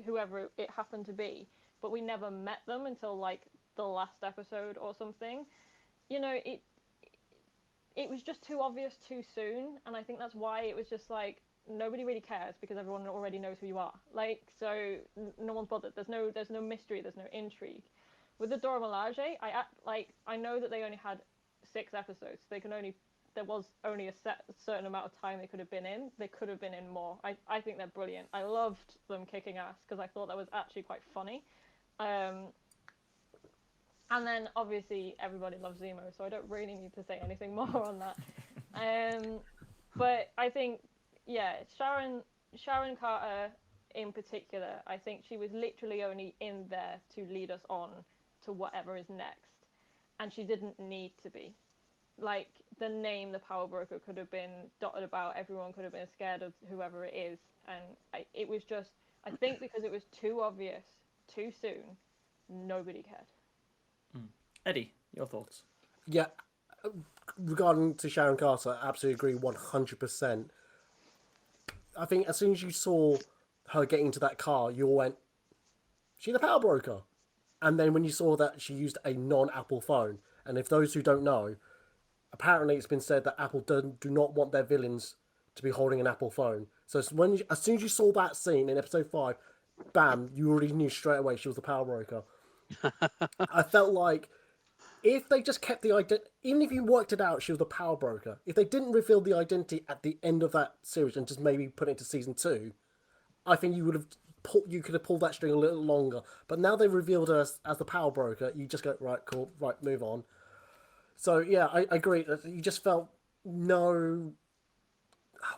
whoever it happened to be, but we never met them until, like, the last episode or something, you know, it was just too obvious too soon, and I think that's why it was just like, nobody really cares because everyone already knows who you are. Like, so no one's bothered. There's no mystery. There's no intrigue. With the Dora Milaje, I know that they only had 6 episodes. There was only a certain amount of time they could have been in. They could have been in more. I think they're brilliant. I loved them kicking ass because I thought that was actually quite funny. And then obviously everybody loves Zemo, so I don't really need to say anything more on that. But I think, yeah, Sharon Carter in particular, I think she was literally only in there to lead us on to whatever is next, and she didn't need to be. Like, the name, the Power Broker, could have been dotted about. Everyone could have been scared of whoever it is, and it was just, I think because it was too obvious too soon, nobody cared. Eddie, your thoughts? Yeah, regarding to Sharon Carter, I absolutely agree 100%. I think as soon as you saw her getting into that car, you all went, she's the power broker. And then when you saw that she used a non-Apple phone, and if those who don't know, apparently it's been said that Apple do not want their villains to be holding an Apple phone. So as soon as you saw that scene in episode 5, bam, you already knew straight away she was the power broker. I felt like if they just kept the identity, even if you worked it out, she was the power broker. If they didn't reveal the identity at the end of that series and just maybe put it into season 2, I think you could have pulled that string a little longer. But now they revealed her as the power broker. You just go, right, cool, right, move on. So yeah, I agree. You just felt no.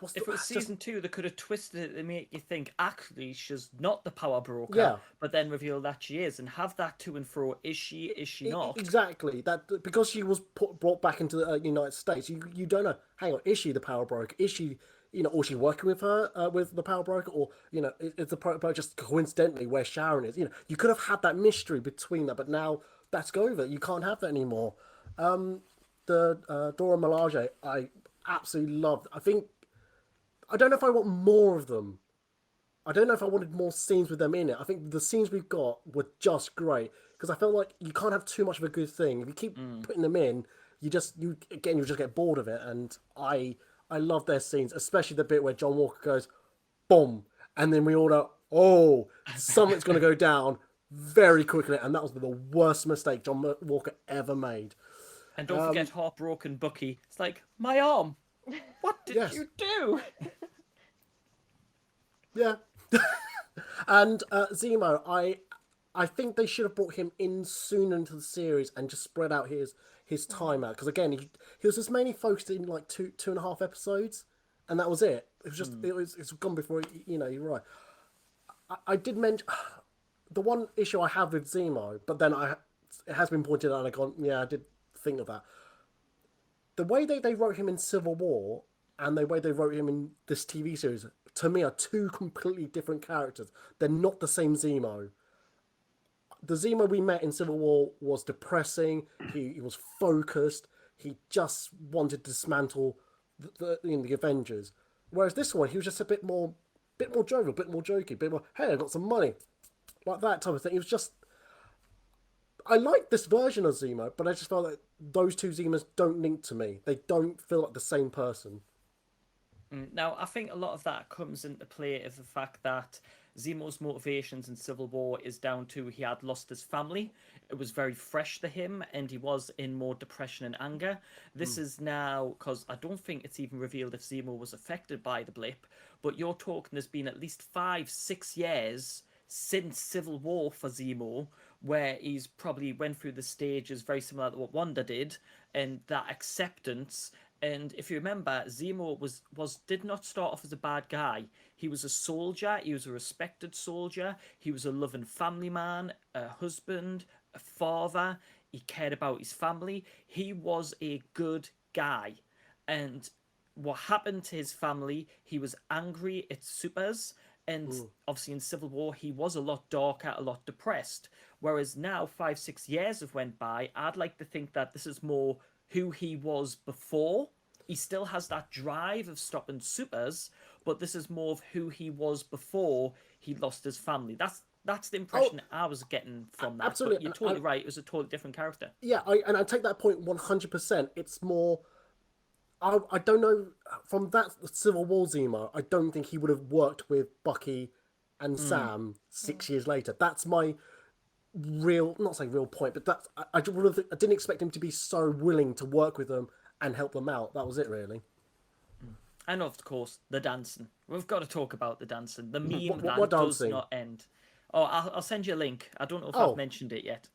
If it was season 2, they could have twisted it to make you think actually she's not the power broker, Yeah. but then reveal that she is, and have that to and fro. Is she not? Exactly. That because she was brought back into the United States, you don't know. Hang on, is she the power broker? Is she, or is she working with her with the power broker, or is the power broker just coincidentally where Sharon is? You could have had that mystery between that, but now that's over. You can't have that anymore. The Dora Milaje, I absolutely loved. I don't know if I want more of them. I don't know if I wanted more scenes with them in it. I think the scenes we've got were just great because I felt like you can't have too much of a good thing. If you keep putting them in, you just get bored of it. And I love their scenes, especially the bit where John Walker goes, boom, and then we all know, oh, something's going to go down very quickly, and that was the worst mistake John Walker ever made. And don't forget heartbroken Bucky. It's like, my arm. What did you do? Yeah. And Zemo, I think they should have brought him in sooner into the series and just spread out his time out. Because again, he was just mainly focused in like two and a half episodes, and that was it. It was just it's gone before you're right. I did mention the one issue I have with Zemo, but then it has been pointed out and I've gone, yeah, I did think of that. The way they wrote him in Civil War and the way they wrote him in this TV series, to me, are two completely different characters. They're not the same Zemo. The Zemo we met in Civil War was depressing. He was focused. He just wanted to dismantle the Avengers. Whereas this one, he was just a bit more jovial, a bit more jokey, a bit more, hey, I got some money. Like that type of thing. It was just... I like this version of Zemo, but I just felt like those two Zemos don't link to me. They don't feel like the same person. Now, I think a lot of that comes into play of the fact that Zemo's motivations in Civil War is down to he had lost his family. It was very fresh to him, and he was in more depression and anger. This is now, because I don't think it's even revealed if Zemo was affected by the blip, but you're talking there's been at least 5-6 years since Civil War for Zemo, where he's probably went through the stages very similar to what Wanda did, and that acceptance. And if you remember, Zemo did not start off as a bad guy. He was a soldier. He was a respected soldier. He was a loving family man, a husband, a father. He cared about his family. He was a good guy. And what happened to his family, he was angry at supers. And obviously in Civil War, he was a lot darker, a lot depressed. Whereas now, 5, 6 years have went by, I'd like to think that this is more who he was before. He still has that drive of stopping supers, but this is more of who he was before he lost his family. That's the impression I was getting from that. absolutely. But you're totally right. It was a totally different character. Yeah, I take that point 100%. It's more. I don't know, from that Civil War Zemo, I don't think he would have worked with Bucky and Sam 6 years later. That's my real, not saying real point, but that's I didn't expect him to be so willing to work with them and help them out. That was it, really. And of course, the dancing. We've got to talk about the dancing. The meme what that does dancing? not end. Oh, I'll send you a link. I don't know if Oh. I've mentioned it yet,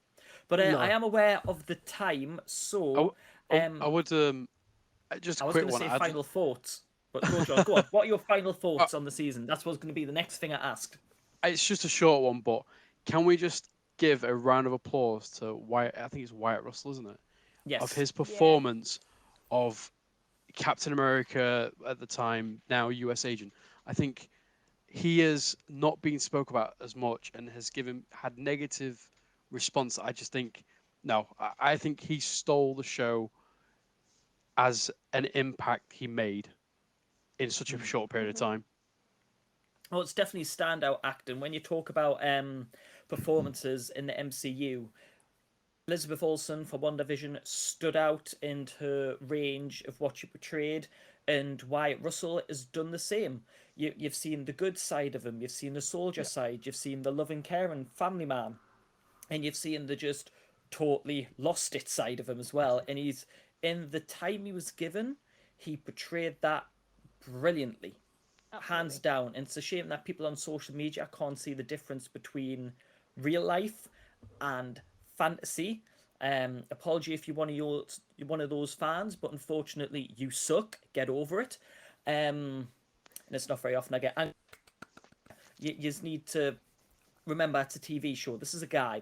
but No. I am aware of the time. So I would just a I was quick going to one. say final thoughts, but go, John, go on. What are your final thoughts on the season? That's what's going to be the next thing I asked. It's just a short one, but can we just give a round of applause to Wyatt? I think it's Wyatt Russell, isn't it? Yes. Of his performance of Captain America at the time, now US agent. I think he has not been spoke about as much and has had negative response. I just think no. I think he stole the show as an impact he made in such a short period of time. Well, it's definitely standout acting. When you talk about performances in the MCU, Elizabeth Olsen for WandaVision stood out in her range of what she portrayed, and Wyatt Russell has done the same. You've seen the good side of him, you've seen the soldier side, you've seen the loving, caring family man, and you've seen the just totally lost it side of him as well. And he's, in the time he was given, he portrayed that brilliantly. Absolutely. Hands down. And it's a shame that people on social media can't see the difference between real life and fantasy. Apology if you're one of those fans, but unfortunately you suck. Get over it. And it's not very often I get angry. You just need to remember it's a TV show. This is a guy.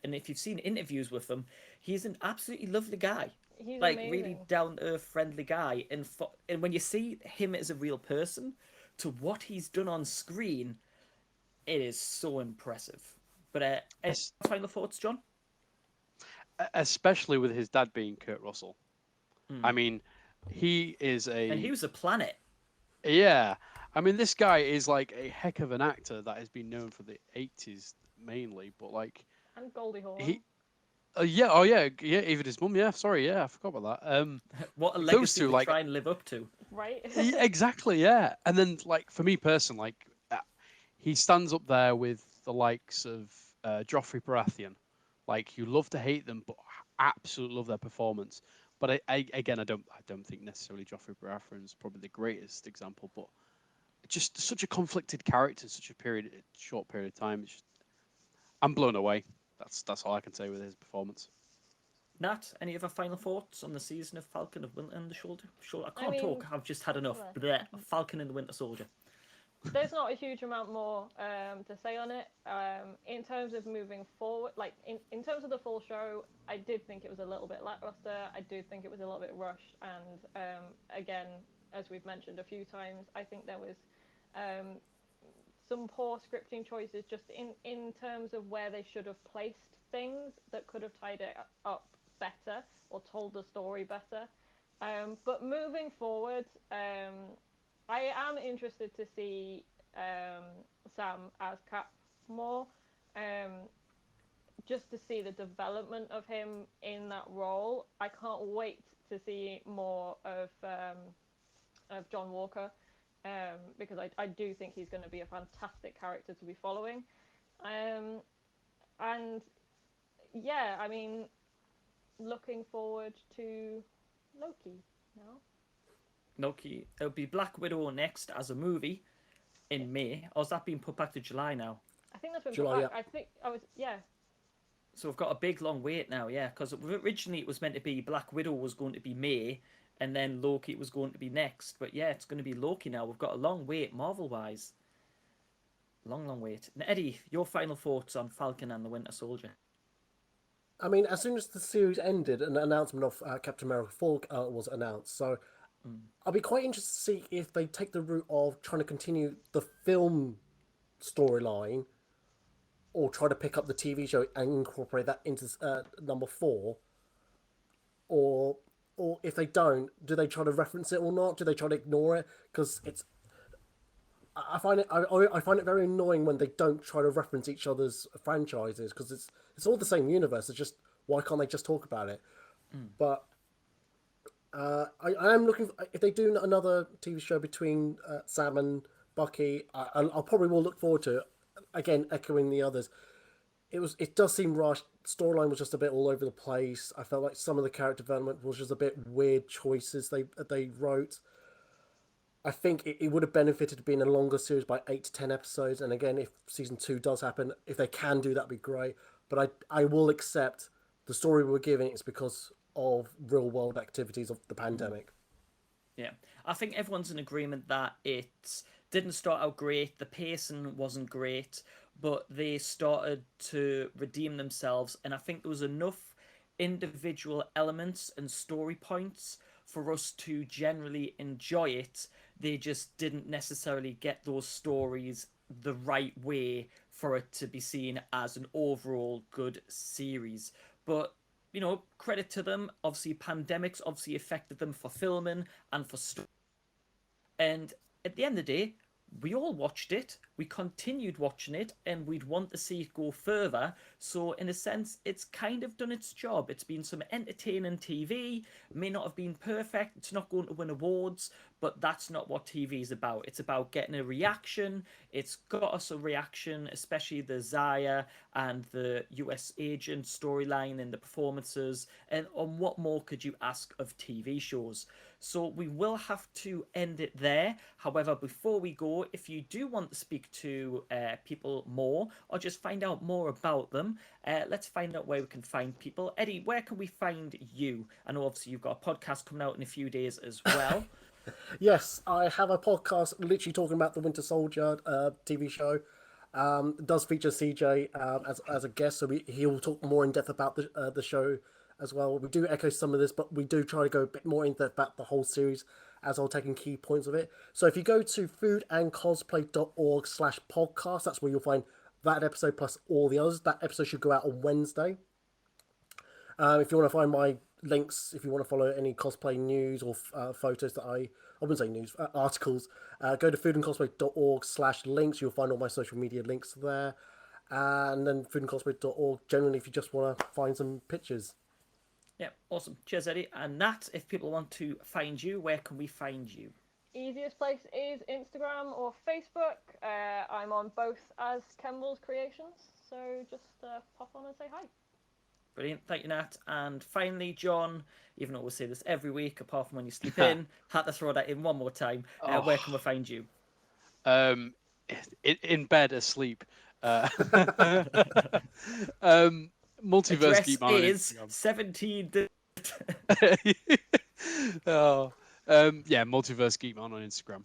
And if you've seen interviews with him, he's an absolutely lovely guy. He's like amazing. really down to earth, friendly guy. And when you see him as a real person, to what he's done on screen, it is so impressive. But final thoughts, John? Especially with his dad being Kurt Russell. I mean, he is And he was a planet. Yeah. I mean, this guy is like a heck of an actor that has been known for the 80s mainly, but like... And Goldie Hawn. Yeah, even his mum, sorry, I forgot about that. What a legacy to try and live up to. Right? Yeah, exactly, yeah. And then, like, for me personally, like, he stands up there with the likes of Joffrey Baratheon. Like, you love to hate them, but absolutely love their performance. But I don't think necessarily Joffrey Baratheon is probably the greatest example, but just such a conflicted character in such a short period of time. I'm blown away. That's all I can say with his performance. Nat, any other final thoughts on the season of Falcon of Winter and the Soldier? I can't talk. I've just had enough. Blech. Falcon and the Winter Soldier. There's not a huge amount more to say on it. In terms of moving forward, like in terms of the full show, I did think it was a little bit lackluster. I do think it was a little bit rushed. And again, as we've mentioned a few times, I think there was some poor scripting choices just in terms of where they should have placed things that could have tied it up better or told the story better. But moving forward, I am interested to see Sam as Cap more, just to see the development of him in that role. I can't wait to see more of John Walker, because I do think he's going to be a fantastic character to be following. And yeah, I mean, looking forward to Loki now. Loki. It'll be Black Widow next as a movie in May. Or has that been put back to July now? I think that's been July, put back. I think I was So we've got a big long wait now, yeah, because originally it was meant to be Black Widow was going to be May, and then Loki was going to be next. But yeah, it's going to be Loki now. We've got a long wait, Marvel-wise. Long, long wait. Now, Eddie, your final thoughts on Falcon and the Winter Soldier? I mean, as soon as the series ended, an announcement of Captain America 4 was announced. So I'll be quite interested to see if they take the route of trying to continue the film storyline or try to pick up the TV show and incorporate that into number 4, or if they don't, do they try to reference it or not? Do they try to ignore it? Because I find it I find it very annoying when they don't try to reference each other's franchises, because it's all the same universe. It's just, why can't they just talk about it? But I am looking for, if they do another TV show between Sam and Bucky, I'll probably will look forward to it. Again, echoing the others, it does seem rushed. Storyline was just a bit all over the place. I felt like some of the character development was just a bit weird choices they wrote. I think it would have benefited being a longer series by 8 to 10 episodes. And again, if season 2 does happen, if they can do that, would be great. But I will accept the story we're giving is because of real world activities of the pandemic. Yeah, I think everyone's in agreement that it didn't start out great. The pacing wasn't great, but they started to redeem themselves. And I think there was enough individual elements and story points for us to generally enjoy it. They just didn't necessarily get those stories the right way for it to be seen as an overall good series. But credit to them. Obviously, pandemics obviously affected them for filming and for and at the end of the day, we all watched it, we continued watching it, and we'd want to see it go further. So in a sense, it's kind of done its job. It's been some entertaining TV, may not have been perfect, it's not going to win awards, but that's not what TV is about. It's about getting a reaction. It's got us a reaction, especially the Zaya and the US agent storyline and the performances. And on what more could you ask of TV shows? So we will have to end it there. However, before we go, if you do want to speak to people more or just find out more about them, let's find out where we can find people. Eddie, where can we find you? I know obviously you've got a podcast coming out in a few days as well. Yes, I have a podcast literally talking about the Winter Soldier TV show. It does feature CJ as a guest, so he will talk more in depth about the show as well. We do echo some of this, but we do try to go a bit more in depth about the whole series, as I'll take in key points of it. So if you go to foodandcosplay.org/podcast, that's where you'll find that episode plus all the others. That episode should go out on Wednesday. If you want to find my links, if you want to follow any cosplay news or photos that I wouldn't say news, articles, go to foodandcosplay.org/links. You'll find all my social media links there. And then foodandcosplay.org, generally, if you just want to find some pictures. Yeah, awesome. Cheers, Eddie. And Nat, if people want to find you, where can we find you? Easiest place is Instagram or Facebook. I'm on both as Kemble's Creations, so just pop on and say hi. Brilliant. Thank you, Nat. And finally, John, even though we'll say this every week, apart from when you sleep in, had to throw that in one more time. Where can we find you? In bed, asleep. Multiverse Geek Man is 17. Multiverse Geek Man on Instagram.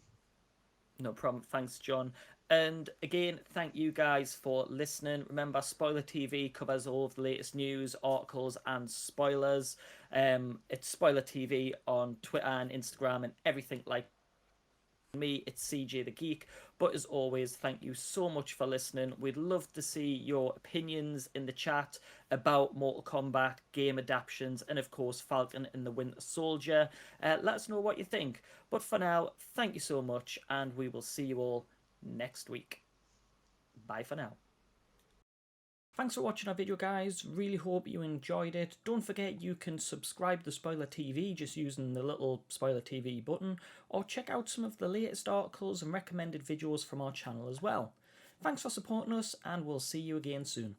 No problem. Thanks, John. And again, thank you guys for listening. Remember, Spoiler TV covers all of the latest news, articles, and spoilers. It's Spoiler TV on Twitter and Instagram and everything like me. It's CJ the Geek. But as always, thank you so much for listening. We'd love to see your opinions in the chat about Mortal Kombat, game adaptations, and of course Falcon and the Winter Soldier. Let us know what you think. But for now, thank you so much, and we will see you all next week. Bye for now. Thanks for watching our video, guys. Really hope you enjoyed it. Don't forget you can subscribe to Spoiler TV just using the little Spoiler TV button, or check out some of the latest articles and recommended videos from our channel as well. Thanks for supporting us, and we'll see you again soon.